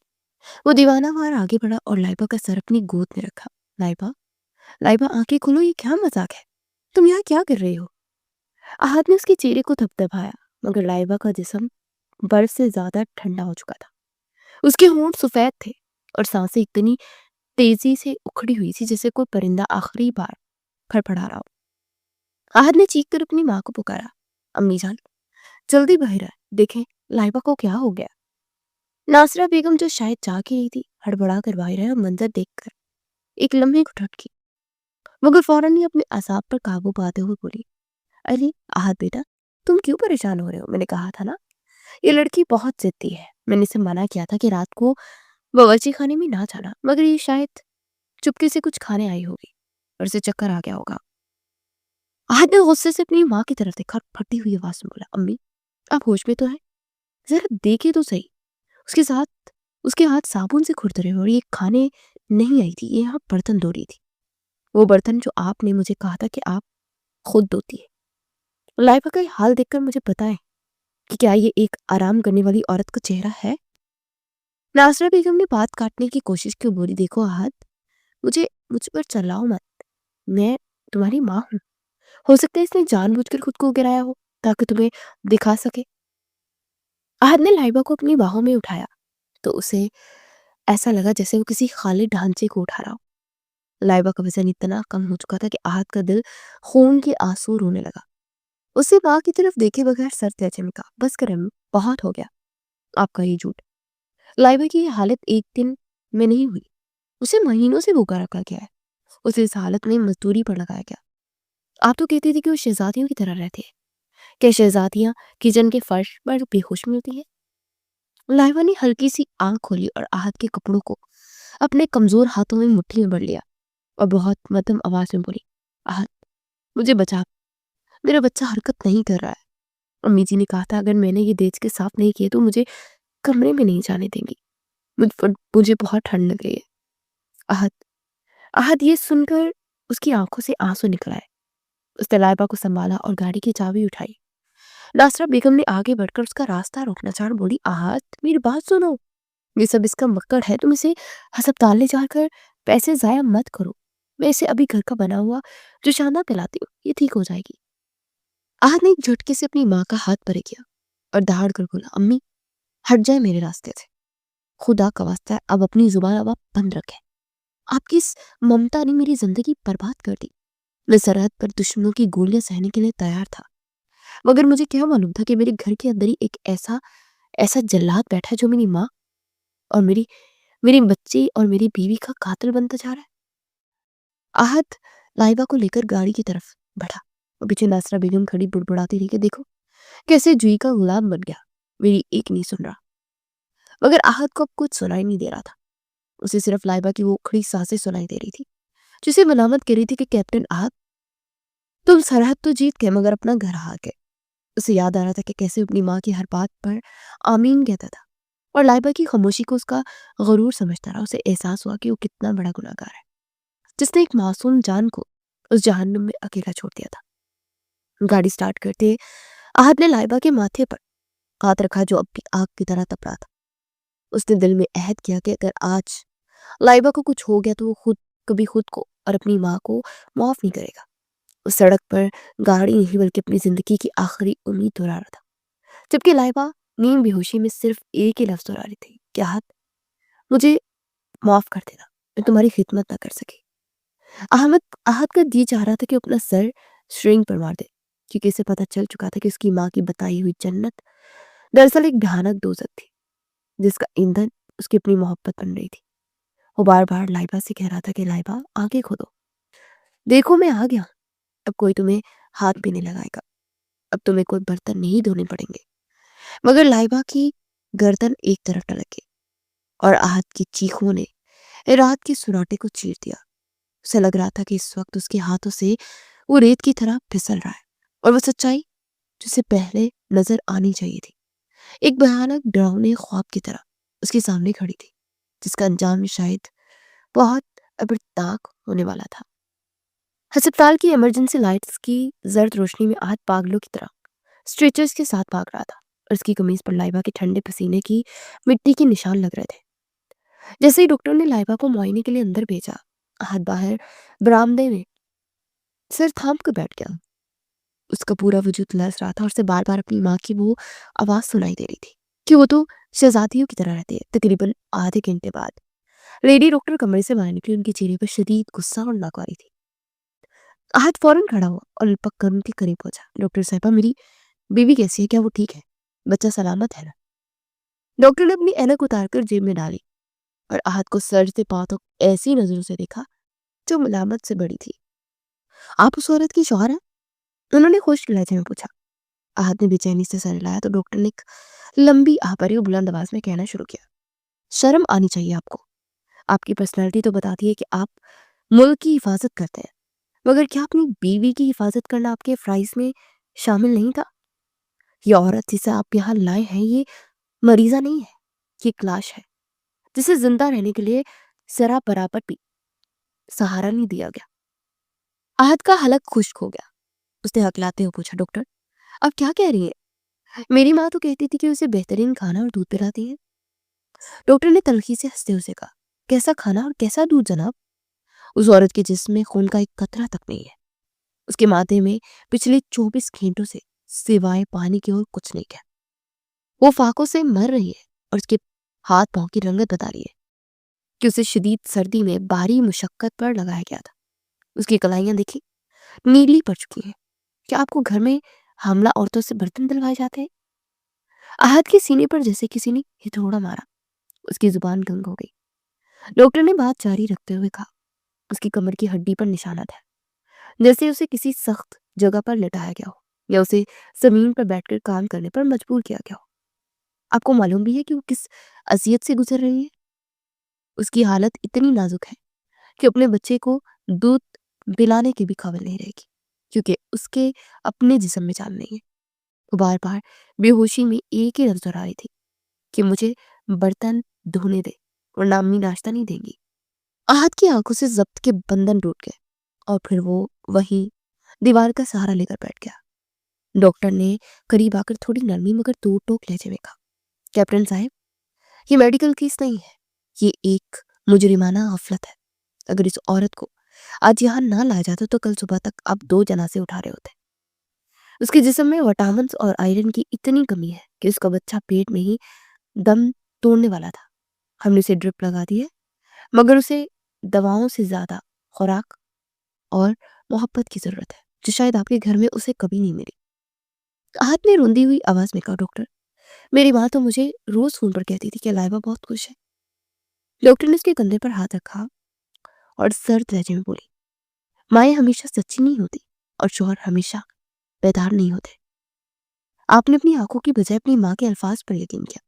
[SPEAKER 1] وہ دیوانہ وار آگے بڑھا اور لائبہ کا سر اپنی گود میں رکھا۔ لائبہ، لائبہ آنکھیں کھولو، یہ کیا مذاق ہے؟ تم یہاں کیا کر رہی ہو؟ آہت نے اس کے چہرے کو تھپتھپایا، مگر لائبہ کا جسم برف سے زیادہ ٹھنڈا ہو چکا تھا۔ اس کے ہونٹ سفید تھے اور سانسیں اتنی تیزی سے اکھڑی ہوئی تھی جیسے کوئی پرندہ آخری بار پھڑپڑا رہا ہو۔ آہت نے چیخ کر اپنی ماں کو پکارا، امی جان، جلدی باہر آئے، دیکھیں لائبہ کو کیا ہو گیا۔ ناصرہ بیگم جو شاید جاگ ہی رہی تھی، ہڑبڑا کر باہر آئے اور منظر دیکھ کر ایک لمحے کو ٹھٹکی، مگر فوراً ہی اپنے اعصاب پر قابو پاتے ہوئے بولی، ارے آہت بیٹا، تم کیوں پریشان ہو رہے ہو؟ میں نے کہا تھا نا، یہ لڑکی بہت ضدی ہے۔ میں نے اسے منع کیا تھا کہ رات کو باورچی خانے میں نہ جانا، مگر یہ شاید چپکے سے کچھ کھانے آئی ہوگی اور اسے چکر آ گیا ہوگا۔ آہت نے غصے سے اپنی ماں کی طرف دیکھا اور پھٹی ہوئی آواز میں بولا، امی آپ ہوش میں تو ہے؟ ذرا دیکھے تو صحیح۔ اس کے ہاتھ صابن سے کھرد رہے اور یہ کھانے نہیں آئی تھی، یہ یہاں برتن دھو رہی تھی، وہ برتن جو آپ نے مجھے کہا تھا کہ آپ خود دھوتی ہے۔ لائبہ کا یہ حال دیکھ کر مجھے بتائیں کہ کیا یہ ایک آرام کرنے والی عورت کا چہرہ ہے؟ ناصرہ بیگم نے بات کاٹنے کی کوشش کی، بولی، دیکھو آہت، مجھ پر چلاؤ مت، میں تمہاری ماں ہوں، ہو سکتا ہے اس نے جان بوجھ کر خود کو گرایا ہو تاکہ تمہیں دکھا سکے۔ آہت نے لائبہ کو اپنی باہوں میں اٹھایا تو اسے ایسا لگا جیسے وہ کسی خالی ڈھانچے کو اٹھا رہا ہو۔ لائبہ کا وزن اتنا کم ہو چکا تھا کہ آہت کا دل خون کے آنسو رونے لگا۔ اسے ماں کی طرف دیکھے بغیر سر تیچے میں کہا، بس کرم، بہت ہو گیا آپ کا یہ جھوٹ۔ لائبہ کی یہ حالت ایک دن میں نہیں ہوئی، اسے مہینوں سے بھوکا رکھا گیا ہے، اسے اس حالت میں مزدوری پر لگایا گیا۔ آپ تو کہتی تھی کہ وہ شہزادیوں کی طرح رہتے ہیں، کہ شہزادیاں کچن کے فرش پر بے ہوش ملتی ہیں؟ لائبہ نے ہلکی سی آنکھ کھولی اور آہت کے کپڑوں کو اپنے کمزور ہاتھوں میں مٹھی میں بھر لیا اور بہت مدھم آواز میں بولی، آہت مجھے بچا، میرا بچہ حرکت نہیں کر رہا ہے۔ امی جی نے کہا تھا اگر میں نے یہ دیج کے صاف نہیں کیے تو مجھے کمرے میں نہیں جانے دیں گی، مجھے بہت ٹھنڈ لگ رہی ہے۔ آہت یہ سن کر اس کی آنکھوں سے آنسو نکل آئے۔ اس نے لائبہ کو سنبھالا اور گاڑی کی چابی اٹھائی۔ ناصرہ بیگم نے آگے بڑھ کر اس کا راستہ روکنا چاہا اور بولی، آہت میری بات سنو، یہ سب اس کا مکڑ ہے، تم اسے ہسپتال لے جا کر پیسے ضائع مت کرو، میں اسے ابھی گھر کا بنا ہوا جو شانہ پلاتی ہوں، یہ ٹھیک ہو جائے گی۔ آہت نے ایک جھٹکے سے اپنی ماں کا ہاتھ پرے کیا اور دہاڑ کر بولا، امی ہٹ جائے میرے راستے سے، خدا کا واسطہ ہے اب اپنی زبان اب آپ بند رکھیں۔ آپ کی اس ممتا نے میری زندگی برباد کر دی، میں سرحد پر دشمنوں کی گولیاں سہنے کے لیے تیار تھا، मगर मुझे क्या मालूम था कि मेरे घर के अंदर ही एक ऐसा ऐसा जल्लाद बैठा है जो मेरी माँ और मेरी बच्ची और मेरी बीवी का कातिल बनता जा रहा है। आहत लाइबा को लेकर गाड़ी की तरफ बढ़ा और पीछे नासरा बेगम खड़ी बुड़बुड़ाती रही कि देखो कैसे जुई का गुलाम बन गया। मेरी एक नहीं सुन रहा। मगर आहत को अब कुछ सुनाई नहीं दे रहा था। उसे सिर्फ लाइबा की वो उखड़ी सांसें सुनाई दे रही थी जिसे मलामत कर रही थी कि कैप्टन आहत, तुम सरहद तो जीत गए मगर अपना घर हार गए। उसे याद आ रहा था कि कैसे अपनी माँ की हर बात पर आमीन कहता था और लाइबा की खामोशी को उसका गरूर समझता रहा। उसे एहसास हुआ कि वो कितना बड़ा गुनाहगार है जिसने एक मासूम जान को उस जहन्नुम में अकेला छोड़ दिया था। गाड़ी स्टार्ट करते आहत ने लाइबा के माथे पर हाथ रखा जो अब भी आग की तरह तप रहा था। उसने दिल में अहद किया कि अगर आज लाइबा को कुछ हो गया तो वो कभी खुद को और अपनी माँ को माफ नहीं करेगा। उस सड़क पर गाड़ी नहीं बल्कि अपनी जिंदगी की आखिरी उम्मीद दोहरा रहा था, जबकि लाइबा नींद बेहोशी में सिर्फ एक ही लफ्ज दोहरा रही थी, क्या आहत, मुझे माफ कर देना, मैं तुम्हारी खिदमत ना कर सकी। अहमद आहत का जी चाह रहा था कि वो अपना सर श्रिंग पर मार दे, क्योंकि इसे पता चल चुका था कि उसकी माँ की बताई हुई जन्नत दरअसल एक भयानक दोजख थी जिसका ईंधन उसकी अपनी मोहब्बत बन रही थी। वो बार बार लाइबा से कह रहा था कि लाइबा आगे खोदो, देखो मैं आ गया, अब कोई तुम्हें हाथ भी नहीं लगाएगा, अब तुम्हें कोई बर्तन नहीं धोने पड़ेंगे। मगर लाइबा की गर्दन एक तरफ टलक गई और आहत की चीखों ने रात के सुनाटे को चीर दिया। उसे लग रहा था कि इस वक्त उसके हाथों से वो रेत की तरह फिसल रहा है और वो सच्चाई जिसे पहले नजर आनी चाहिए थी एक भयानक डरावने ख्वाब की तरह उसके सामने खड़ी थी, जिसका अंजाम शायद बहुत अबरनाक होने वाला था। अस्पताल की इमरजेंसी लाइट्स की जर्द रोशनी में आहत पागलों की तरह स्ट्रेचर्स के साथ भाग रहा था और उसकी कमीज पर लाइबा के ठंडे पसीने की मिट्टी के निशान लग रहे थे। जैसे ही डॉक्टर ने लाइबा को मुआयने के लिए अंदर भेजा, आहत बाहर बरामदे में सिर थाम कर बैठ गया। उसका पूरा वजूद लरज रहा था और उसे बार बार अपनी माँ की वो आवाज सुनाई दे रही थी कि वो तो शहजादियों की तरह रहती है। तकरीबन आधे घंटे बाद लेडी डॉक्टर कमरे से बाहर निकली। उनके चेहरे पर शदीद गुस्सा और नाकारी थी। आहत फौरन खड़ा हुआ और लपक कर उनके करीब पहुंचा। डॉक्टर साहिबा, मेरी बीवी कैसी है, क्या वो ठीक है, बच्चा सलामत है ना? डॉक्टर ने अपनी ऐनक उतार कर जेब में डाली और आहत को सर से पांव तक ऐसी नजरों से देखा जो मलामत से बड़ी थी। आप उस औरत की शौहर हैं? उन्होंने खुश लहजे में पूछा। आहत ने बेचैनी से सर हिलाया तो डॉक्टर ने एक लंबी आह भरी और बुलंद आवाज में कहना शुरू किया, शर्म आनी चाहिए आपको। आपकी पर्सनालिटी तो बताती है कि आप मुल्क की हिफाजत करते हैं, मगर क्या अपनी बीवी की हिफाजत करना आपके फ्राइज में शामिल नहीं था? ये औरत जिसे आप यहाँ लाए हैं ये मरीजा नहीं है, ये एक लाश है जिसे जिंदा रहने के लिए जरा बराबर भी सहारा नहीं दिया गया। आहत का हलक खुश्क हो गया। उसने हकलाते हुए पूछा, डॉक्टर आप क्या कह रही हैं? मेरी माँ तो कहती थी कि उसे बेहतरीन खाना और दूध पिलाती है। डॉक्टर ने तल्खी से हंसते हुए कहा, कैसा खाना और कैसा दूध जनाब? उस औरत के जिस्म में खून का एक कतरा तक नहीं है। उसके माथे में पिछले 24 घंटों से सिवाय पानी के और कुछ नहीं है। वो फाकों से मर रही है और उसके हाथ पांव की रंगत बता रही है कि उसे शदीद सर्दी में भारी मुशक्कत पर लगाया गया था। उसकी कलाइयां देखी, नीली पड़ चुकी हैं। क्या आपको घर में हमला औरतों से बर्तन दिलवाए जाते हैं? आहत के सीने पर जैसे किसी ने हिथौड़ा मारा। उसकी जुबान गंग हो गई। डॉक्टर ने बात जारी रखते हुए कहा, उसकी कमर की हड्डी पर निशाना था, जैसे उसे किसी सख्त जगह पर लिटाया गया हो या उसे जमीन पर बैठकर काम करने पर मजबूर किया गया हो। आपको मालूम भी है कि वो किस अजियत से गुजर रही है? उसकी हालत इतनी नाजुक है कि अपने बच्चे को दूध पिलाने की भी काबिल नहीं रहेगी, क्योंकि उसके अपने जिस्म में जान नहीं है। वो बार बार बेहोशी में एक ही लफ्ज दोहरा रही थी कि मुझे बर्तन धोने दे वरना अम्मी नाश्ता नहीं देंगी। आहत की आंखों से जब्त के बंधन टूट गए और फिर वो वही दीवार का सहारा लेकर बैठ गया। डॉक्टर ने करीब आकर थोड़ी नरमी मगर दो टोक लहजे में कहा, कैप्टन साहब, ये मेडिकल केस नहीं है, ये एक मुजरिमाना गफलत है। अगर इस औरत को आज यहाँ ना लाया जाता तो कल सुबह तक आप 2 जनाजे उठा रहे होते। उसके जिस्म में विटामिन और आयरन की इतनी कमी है कि उसका बच्चा पेट में ही दम तोड़ने वाला था। हमने उसे ड्रिप लगा दी है, मगर उसे दवाओं से ज्यादा खुराक और मोहब्बत की जरूरत है, जो शायद आपके घर में उसे कभी नहीं मिली। आहत ने रोंदी हुई आवाज में कहा, डॉक्टर, मेरी माँ तो मुझे रोज फोन पर कहती थी कि लाइबा बहुत खुश है। डॉक्टर ने उसके कंधे पर हाथ रखा और सर्द लहजे में बोली, माएँ हमेशा सच्ची नहीं होती और शौहर हमेशा बेदार नहीं होते। आपने अपनी आंखों की बजाय अपनी माँ के अल्फाज पर यकीन किया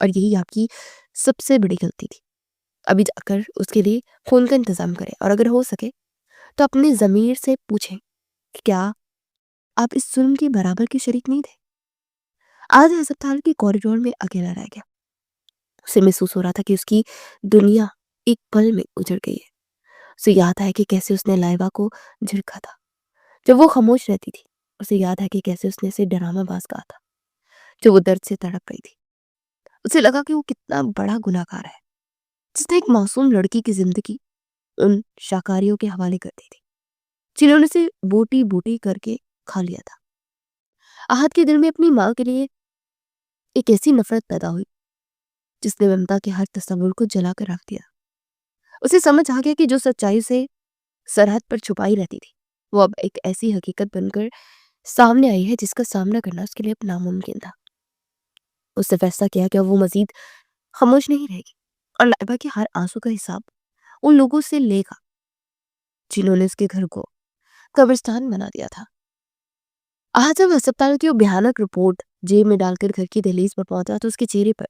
[SPEAKER 1] और यही आपकी सबसे बड़ी गलती थी। अभी जाकर उसके लिए फोन का इंतजाम करें और अगर हो सके तो अपने जमीर से पूछें कि क्या आप इस जुल्म के बराबर के शरीक नहीं थे। आज अस्पताल के कॉरिडोर में अकेला रह गया। उसे महसूस हो रहा था कि उसकी दुनिया एक पल में उजड़ गई है। उसे याद है कि कैसे उसने लाइबा को झिड़का था जब वो खामोश रहती थी। उसे याद है कि कैसे उसने उसे ड्रामाबाज कहा था जब वो दर्द से तड़प रही थी। उसे लगा कि वो कितना बड़ा गुनाहगार है जिसने एक मासूम लड़की की जिंदगी उन शाकारियों के हवाले कर दी थी जिन्होंने उसे बोटी बोटी करके खा लिया था। आहत के दिल में अपनी माँ के लिए एक ऐसी नफरत पैदा हुई जिसने ममता के हर तस्वुर को जला कर रख दिया। उसे समझ आ गया कि जो सच्चाई से सरहद पर छुपाई रहती थी वो अब एक ऐसी हकीकत बनकर सामने आई है जिसका सामना करना उसके लिए अब नामुमकिन था। उसने फैसला किया कि अब वो मजीद खामोश नहीं रहेगी और लाइबा के हर आंसू का हिसाब उन लोगों से लेगा जिन्होंने उसके घर को कब्रिस्तान बना दिया था। आज जब अस्पताल की वो भयानक रिपोर्ट जेब में डालकर घर की दहलीज पर पहुंचा तो उसके चेहरे पर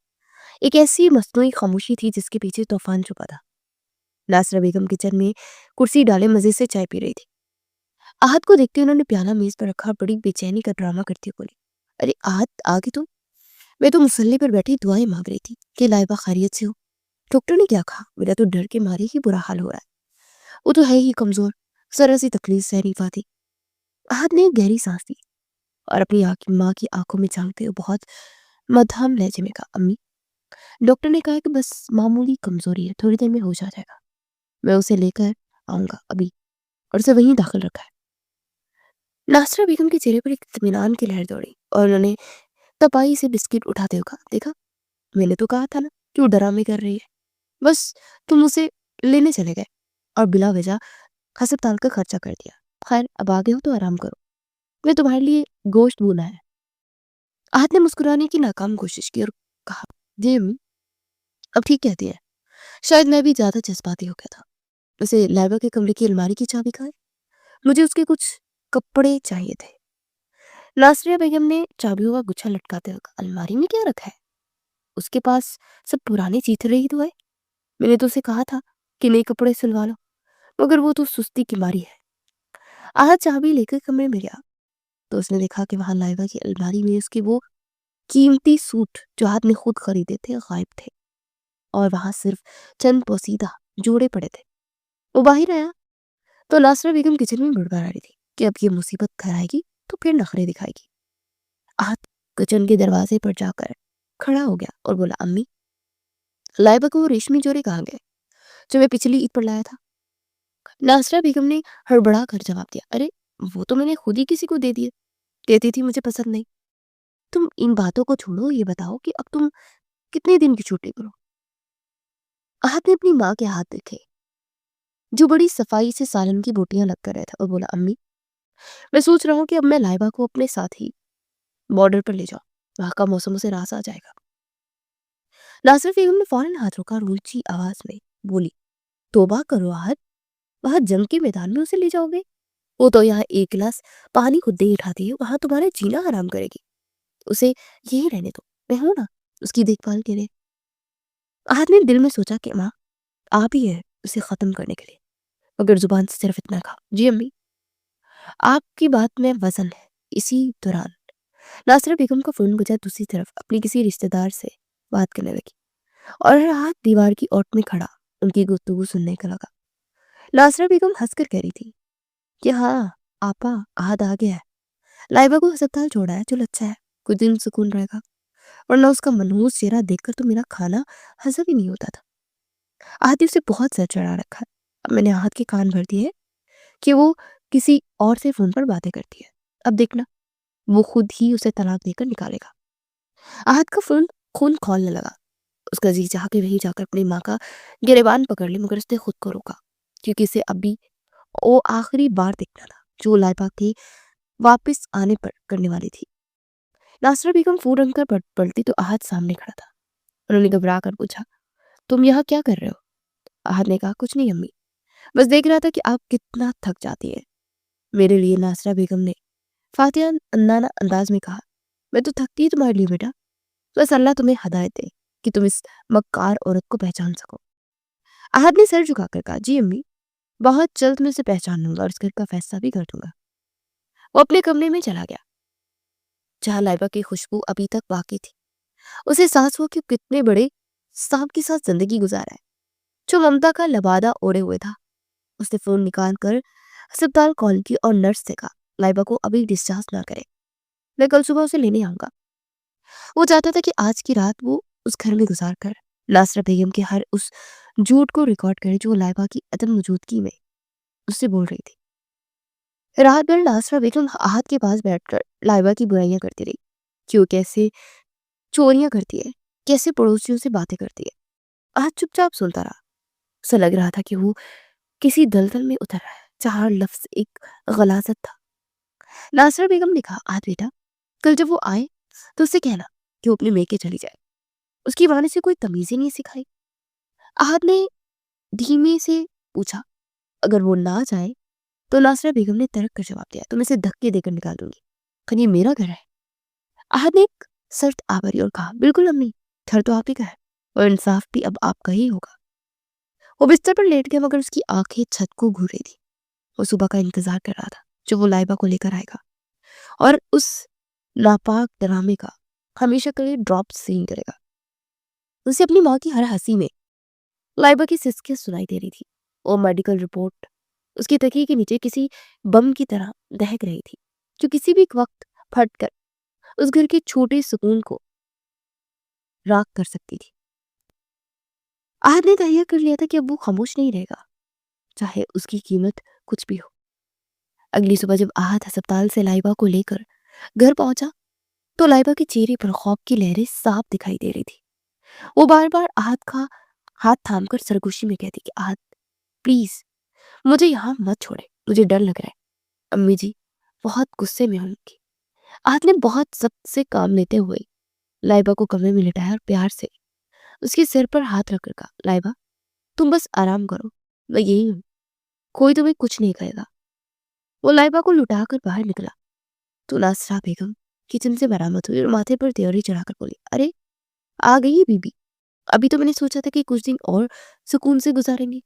[SPEAKER 1] एक ऐसी मस्नूई खामोशी थी जिसके पीछे तूफान छुपा था। नासरा बेगम किचन में कुर्सी डाले मजे से चाय पी रही थी। आहत को देखते उन्होंने प्याला मेज पर रखा, बड़ी बेचैनी का ड्रामा करती हुई बोली, अरे आहत, आ गई तुम? मैं तो मुसल्ले पर बैठी दुआएं मांग रही थी कि लाइबा खैरियत से हो। डॉक्टर ने क्या कहा? मेरा तो डर के मारे ही बुरा हाल हो रहा है। वो तो है ही कमजोर, जरा सी तकलीफ सह नहीं पाती। आहत ने एक गहरी सांस ली और अपनी माँ की आंखों में झांकते हुए बहुत मध्यम लहजे में कहा, अम्मी, डॉक्टर ने कहा है कि बस मामूली कमजोरी है, थोड़ी देर में हो जाएगा। मैं उसे लेकर आऊंगा अभी और उसे वहीं दाखिल रखा है। नासरा बेगम के चेहरे पर एक इत्मीनान की लहर दौड़ी और उन्होंने तपाई से बिस्किट उठाते हुए कहा, देखा, मैंने तो कहा था ना कि वो ड्रामे कर रही है। बस तुम उसे लेने चले गए और बिला वजह अस्पताल का खर्चा कर दिया। खैर, अब आ गए हो तो आराम करो, मैं तुम्हारे लिए गोश्त भूना है। आहत ने मुस्कुराने की नाकाम कोशिश की और कहा, जी अम्मी, अब ठीक कहती है, शायद मैं भी ज्यादा जज्बाती हो गया था। उसे लाइबा के कमरे की अलमारी की चाबी कहा है? मुझे उसके कुछ कपड़े चाहिए थे। नासरिया बेगम ने चाबियों का गुच्छा लटकाते हुए कहा, अलमारी में क्या रखा है? उसके पास सब पुरानी चीथड़े ही तो है। मैंने तो उसे कहा था कि नए कपड़े सिलवा लो, मगर वो तो सुस्ती की मारी है। आहत चाबी लेकर कमरे में गया तो उसने देखा कि वहां लाइबा की अलमारी में उसके वो कीमती सूट जो आहत ने खुद खरीदे थे गायब थे और वहां सिर्फ चंद पोसीदा जोड़े पड़े थे। वो बाहर आया तो नासरा बेगम किचन में बड़बड़ा रही थी कि अब ये मुसीबत घर आएगी तो फिर नखरे दिखाएगी। आहत किचन के दरवाजे पर जाकर खड़ा हो गया और बोला, अम्मी, लाइबा को वो रेशमी जोड़े कहाँ गए जो मैं पिछली ईद पर लाया था? नासरा बेगम ने हड़बड़ा कर जवाब दिया, अरे वो तो मैंने खुद ही किसी को दे दिए, कहती थी मुझे पसंद नहीं। तुम इन बातों को छोड़ो, ये बताओ कि अब तुम कितने दिन की छुट्टी करो? आहत ने अपनी माँ के हाथ देखे जो बड़ी सफाई से सालन की बोटियां लग कर रहे थे और बोला, अम्मी, मैं सोच रहा हूँ कि अब मैं लाइबा को अपने साथ ही बॉर्डर पर ले जाऊं, वहां का मौसम उसे रास आ जाएगा। नासिर बेगम ने फौरन हाथ रोका और ऊंची आवाज में बोली, तौबा करो आहत, वहां जंग के मैदान में उसे ले जाओगे? वो तो यहाँ एक गिलास पानी खुद दे उठाती है, वहां तुम्हारा जीना हराम करेगी। उसे यही रहने दो, मैं हूं ना उसकी देखभाल के लिए। आहत ने दिल में सोचा कि माँ, आप ही है उसे खत्म करने के लिए, मगर जुबान से सिर्फ इतना कहा, जी अम्मी। आपकी बात में वजन है। इसी दौरान नासिरा बेगम का फोन बजा, दूसरी तरफ अपनी किसी रिश्तेदार से बात करने लगी और हर हाथ दीवार की ओट में खड़ा उनकी गुफ्तगू सुनने का लगा। नासिरा बेगम हंसकर कह रही थी कि हाँ आपा, आहत आ गया है, लाइबा को अस्पताल छोड़ा है, चलो अच्छा है, कुछ दिन सुकून रहेगा, वरना उसका मनहूस चेहरा देखकर तो मेरा खाना हजम ही नहीं होता था। आहत ने उसे बहुत सर चढ़ा रखा है। अब मैंने आहत के कान भर दिए कि वो किसी और से फोन पर बातें करती है। अब देखना, वो खुद ही उसे तलाक देकर निकालेगा। आहत का फोन खून खौलने लगा। उसका जी चाह के वहीं जाकर अपनी माँ का गिरेबान पकड़ ली, मगर उसने खुद को रोका क्योंकि इसे अभी वो आखिरी बार देखना था जो लाइबा के वापस आने पर करने वाली थी। नासरा बेगम फोन रख कर पलटी तो आहत सामने खड़ा था। उन्होंने घबरा कर पूछा, तुम यहाँ क्या कर रहे हो? आहत ने कहा, कुछ नहीं अम्मी, बस देख रहा था कि आप कितना थक जाती है। मेरे लिए? नासरा बेगम ने फातिया अन्नाना अंदाज में कहा, मैं तो थकती ही तुम्हारे लिए बेटा, बस अल्लाह तुम्हें हदायत दे कि तुम इस मक्कार औरत को पहचान सको। आहत ने सर झुकाकर कहा, जी अम्मी, बहुत जल्द मैं उसे पहचान लूंगा और इस घर का फैसला भी कर दूंगा। वो अपने कमरे में चला गया जहां लाइबा की खुशबू अभी तक बाकी थी। उसे एहसास हुआ कि कितने बड़े सांप के साथ जिंदगी गुजारा है जो ममता का लबादा ओढ़े हुए था। उसने फोन निकाल कर अस्पताल कॉल की और नर्स से कहा, लाइबा को अभी डिस्चार्ज ना करे, मैं कल सुबह उसे लेने आऊंगा। वो चाहता था कि आज की रात वो उस घर में गुजार कर नासरा बेगम के हर उस झूठ को रिकॉर्ड करे जो लाइबा की अदम मौजूदगी में उससे बोल रही थी। रात भर नासरा बेगम आहत के पास बैठकर लाइबा की बुराइयां करती रही कि वो कैसे चोरियां करती है, कैसे पड़ोसियों से बातें करती है। आहत चुपचाप सुनता रहा। उसे लग रहा था कि वो किसी दलदल में उतर रहा है जहां हर लफ्ज एक गलाजत था। नासरा बेगम ने कहा, आहत बेटा, कल जब वो आए तो उससे कहना कि वो अपने मेके चली जाए, उसकी माँ ने से कोई तमीज ही नहीं सिखाई। आहत ने धीमे से पूछा, अगर वो ना जाए? तो नासरा बेगम ने तर्क कर जवाब दिया, तो मैं इसे धक्के देकर निकाल दूंगी। पर ये मेरा घर है। आहत ने एक सख्त आवरी और कहा, बिल्कुल अम्मी, घर तो आप ही का है और इंसाफ भी अब आपका ही होगा। वो बिस्तर पर लेट गया मगर उसकी आंखें छत को घूर रही थी। वो सुबह का इंतजार कर रहा था जो वो लाइबा को लेकर आएगा और उस नापाक ड्रामे का हमेशा के लिए ड्रॉप सीन करेगा। उसे अपनी माँ की हर हंसी में लाइबा की सिसकियां सुनाई दे रही थी और मेडिकल रिपोर्ट उसकी तकिए के नीचे किसी बम की तरह दहक रही थी जो किसी भी वक्त फटकर उस घर के छोटे सुकून को राख कर सकती थी। आहद ने तहैया कर लिया था कि अब वो खामोश नहीं रहेगा, चाहे उसकी कीमत कुछ भी हो। अगली सुबह जब आहद अस्पताल से लाइबा को लेकर घर पहुंचा तो लाइबा के चेहरे पर खौफ की लहरें साफ दिखाई दे रही थी। वो बार बार आहद का हाथ थामकर सरगोशी में कहती कि आहद, प्लीज मुझे यहाँ मत छोड़े, मुझे डर लग रहा है। अम्मी जी बहुत गुस्से में होंगी। आहद ने बहुत जब्त से काम लेते हुए लाइबा को कमरे में लिटाया और प्यार से उसके सिर पर हाथ रखकर कहा, लाइबा तुम बस आराम करो, मैं यही हूं, कोई तुम्हें कुछ नहीं कहेगा। वो लाइबा को लुटाकर बाहर निकला तो नासरा बेगम किचन से बरामद हुई और माथे पर त्योरी चढ़ाकर बोली, अरे आ गई है बीबी, अभी तो मैंने सोचा था कि कुछ दिन और सुकून से गुजारेंगे।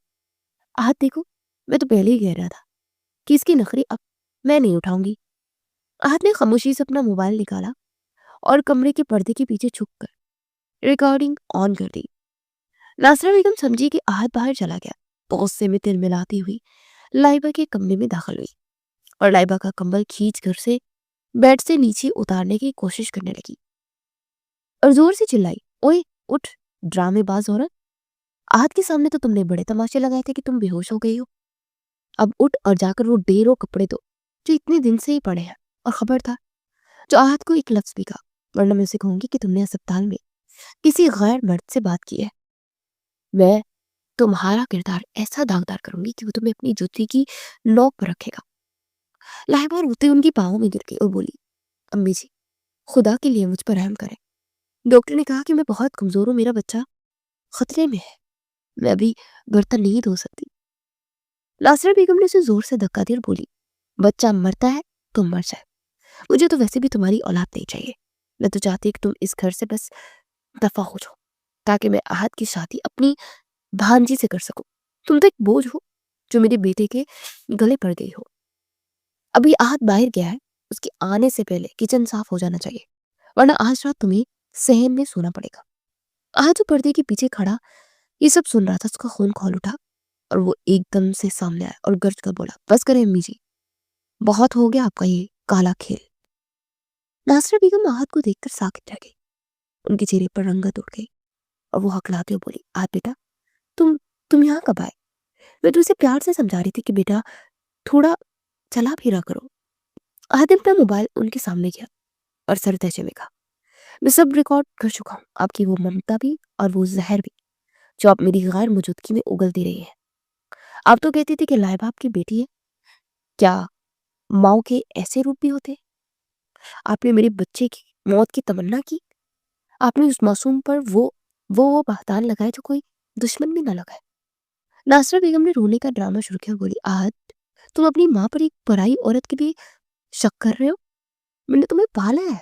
[SPEAKER 1] आहत देखो, मैं तो पहले ही कह रहा था कि इसकी नखरी अब मैं नहीं उठाऊंगी। आहत ने खामोशी से अपना मोबाइल निकाला और कमरे के पर्दे के पीछे छुप कर रिकॉर्डिंग ऑन कर दी। नासरा बेगम समझी कि आहत बाहर चला गया तो गुस्से में तिल मिलाती हुई लाइबा के कमरे में दाखिल हुई और लाइबा का कंबल खींच कर से बेड से नीचे उतारने की कोशिश करने लगी और जोर से चिल्लाई, ओए उठ ड्रामेबाज औरत, आहत के सामने तो तुमने बड़े तमाशे लगाए थे कि तुम बेहोश हो गई हो। अब उठ और जाकर वो ढेरों कपड़े दो जो इतने दिन से ही पड़े हैं, और खबर था जो आहत को एक लफ्ज भी कहा, वरना मैं उसे कहूंगी कि तुमने अस्पताल में किसी गैर मर्द से बात की है। मैं तुम्हारा किरदार ऐसा दागदार करूंगी कि वो तुम्हें अपनी जूती की नोक पर रखेगा। लाहिबा रोते उनकी पाँव में गिर गई और बोली, अम्मी जी खुदा के लिए मुझ पर रहम करें। डॉक्टर ने कहा कि मैं बहुत कमजोर हूँ, मेरा बच्चा खतरे में है, मैं अभी बर्तन नहीं धो सकती। नासरा बेगम ने उसे जोर से धक्का दिया और बोली, बच्चा मरता है तो मर जाए, मुझे तो वैसे भी तुम्हारी औलाद नहीं चाहिए। मैं तो चाहती कि तुम इस घर से बस दफा हो जाओ ताकि मैं आहत की शादी अपनी भांजी से कर सकूं। तुम तो एक बोझ हो जो मेरे बेटे के गले पड़ गई हो। अभी आहत बाहर गया है, उसके आने से पहले किचन साफ हो जाना चाहिए, वरना आज रात तुम्हें सहन में सोना पड़ेगा। आहत जो पर्दे के पीछे खड़ा ये सब सुन रहा था, उसका खून खौल उठा और वो एकदम से सामने आया और गर्ज कर बोला, बस करें अम्मी जी, बहुत हो गया आपका ये काला खेल। नासरा बेगम आहत को देखकर साकित रह गई, उनके चेहरे पर रंगत उड़ गई और वो हकलाते हुए बोली, आहत बेटा तुम तुम यहाँ कब आए? मैं तो उसे प्यार से समझा रही थी कि बेटा थोड़ा चला फिरा करो। आहत ने अपना मोबाइल उनके सामने किया और सर तहजे में कहा, मैं सब रिकॉर्ड कर चुका हूँ, आपकी वो ममता भी और वो जहर भी जो आप मेरी गैर मौजूदगी में उगलती रही है। आप तो कहती थी कि लाइबा आपकी बेटी है, क्या माओ के ऐसे रूप भी होते? आपने मेरे बच्चे की موت کی تمنا کی، آپ نے اس معصوم پر وہ بہتان لگائے جو کوئی دشمن بھی نہ لگائے۔ ناصرہ بیگم نے رونے کا ڈرامہ شروع کیا اور بولی، آہت تم اپنی ماں پر ایک پرائی عورت کے لیے شک کر رہے ہو؟ میں نے تمہیں پالا ہے۔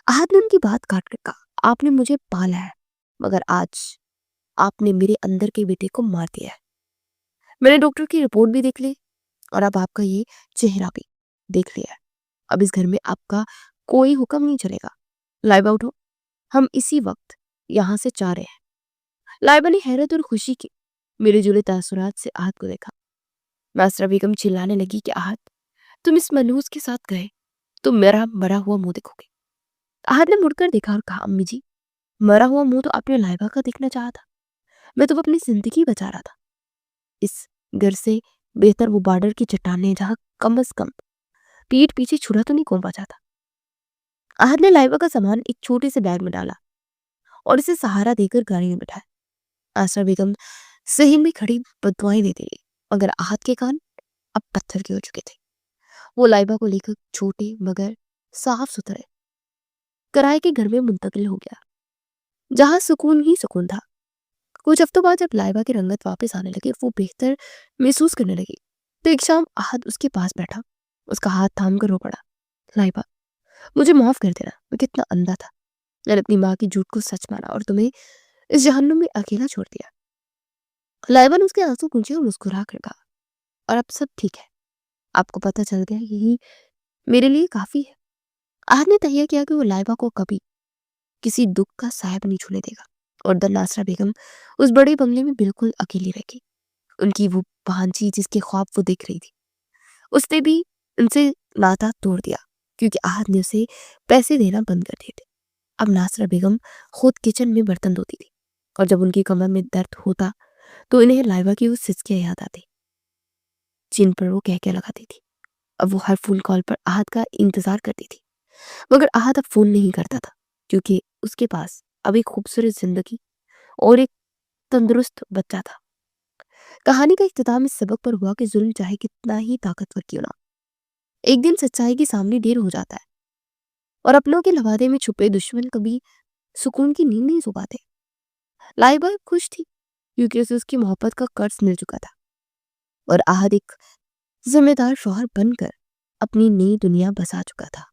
[SPEAKER 1] آہت نے ان کی بات کاٹ کر کہا، آپ نے مجھے پالا ہے مگر آج آپ نے میرے اندر کے بیٹے کو مار دیا ہے۔ میں نے ڈاکٹر کی رپورٹ بھی دیکھ لی اور اب آپ کا یہ چہرہ بھی دیکھ لیا ہے۔ اب اس گھر میں آپ کا کوئی حکم نہیں چلے گا۔ لائبہ اٹھو، ہم اسی وقت یہاں سے جا رہے ہیں۔ لائبہ نے حیرت اور خوشی کی میرے جلے تاثرات سے آہت کو دیکھا۔ ناصرہ بیگم چلانے لگی کہ آہت تم اس منحوس کے ساتھ گئے تو میرا مرا ہوا منہ دیکھو گے۔ آہت نے مڑ کر دیکھا اور کہا، امی جی مرا ہوا منہ تو آپ نے لائبہ کا دیکھنا چاہا تھا، میں تو اپنی زندگی بچا رہا تھا۔ اس گھر سے بہتر وہ بارڈر کی چٹانیں جہاں کم از کم پیٹ پیچھے چھرا تو نہیں کونپا جاتا۔ آہت نے لائبہ کا سامان ایک چھوٹے سے بیگ میں ڈالا اور اسے سہارا دے کر گاڑی میں بٹھایا۔ ناصرہ بیگم صحن میں کھڑی بددعائیں دیتی رہی مگر آہت کے کان اب پتھر کے ہو چکے تھے۔ وہ لائبہ کو لے کر چھوٹے مگر صاف ستھرے کرائے کے گھر میں منتقل ہو گیا جہاں سکون ہی سکون تھا۔ کچھ ہفتوں بعد جب لائبہ کی رنگت واپس آنے لگی اور وہ بہتر محسوس کرنے لگی تو ایک شام آہت اس کے پاس بیٹھا، اس کا ہاتھ تھام کر رو پڑا، لائبہ مجھے معاف کر دینا، میں کتنا اندھا تھا، میں نے اپنی ماں کی جھوٹ کو سچ مانا اور تمہیں اس جہنم میں اکیلا چھوڑ دیا۔ لائبہ نے اس کے آنسو پونچھے اور مسکرا کر کہا، اور اب سب ٹھیک ہے، آپ کو پتہ چل گیا، یہی میرے لیے کافی ہے۔ آہت نے تہیہ کیا کہ وہ لائبہ کو کبھی کسی دکھ کا سایہ نہیں چھونے دے گا اور در ناصرہ بیگم اس بڑے بنگلے میں بالکل اکیلی رہ گئی۔ ان کی وہ بھانجی جس کے خواب وہ دیکھ رہی تھی، اس نے بھی ان سے ناتا توڑ دیا کیونکہ آہت نے اسے پیسے دینا بند کر دیے تھے۔ اب ناصرہ بیگم خود کچن میں برتن دھوتی تھی اور جب ان کی کمر میں درد ہوتا تو انہیں لائبہ کی وہ سسکیاں یاد آتی جن پر وہ کہہ لگاتی تھی۔ اب وہ ہر فون کال پر آہت کا انتظار کرتی تھی مگر آہت اب فون نہیں کرتا تھا کیونکہ اس کے پاس اب ایک خوبصورت زندگی اور ایک تندرست بچہ تھا۔ کہانی کا اختتام اس سبق پر ہوا کہ ظلم چاہے کتنا ہی طاقتور کیوں نہ، ایک دن سچائی کے سامنے ڈھیر ہو جاتا ہے اور اپنوں کے لوادے میں چھپے دشمن کبھی سکون کی نیند نہیں سو پاتے۔ لائبہ خوش تھی کیونکہ اسے اس کی محبت کا قرض مل چکا تھا اور آہت ایک ذمہ دار شوہر بن کر اپنی نئی دنیا بسا چکا تھا۔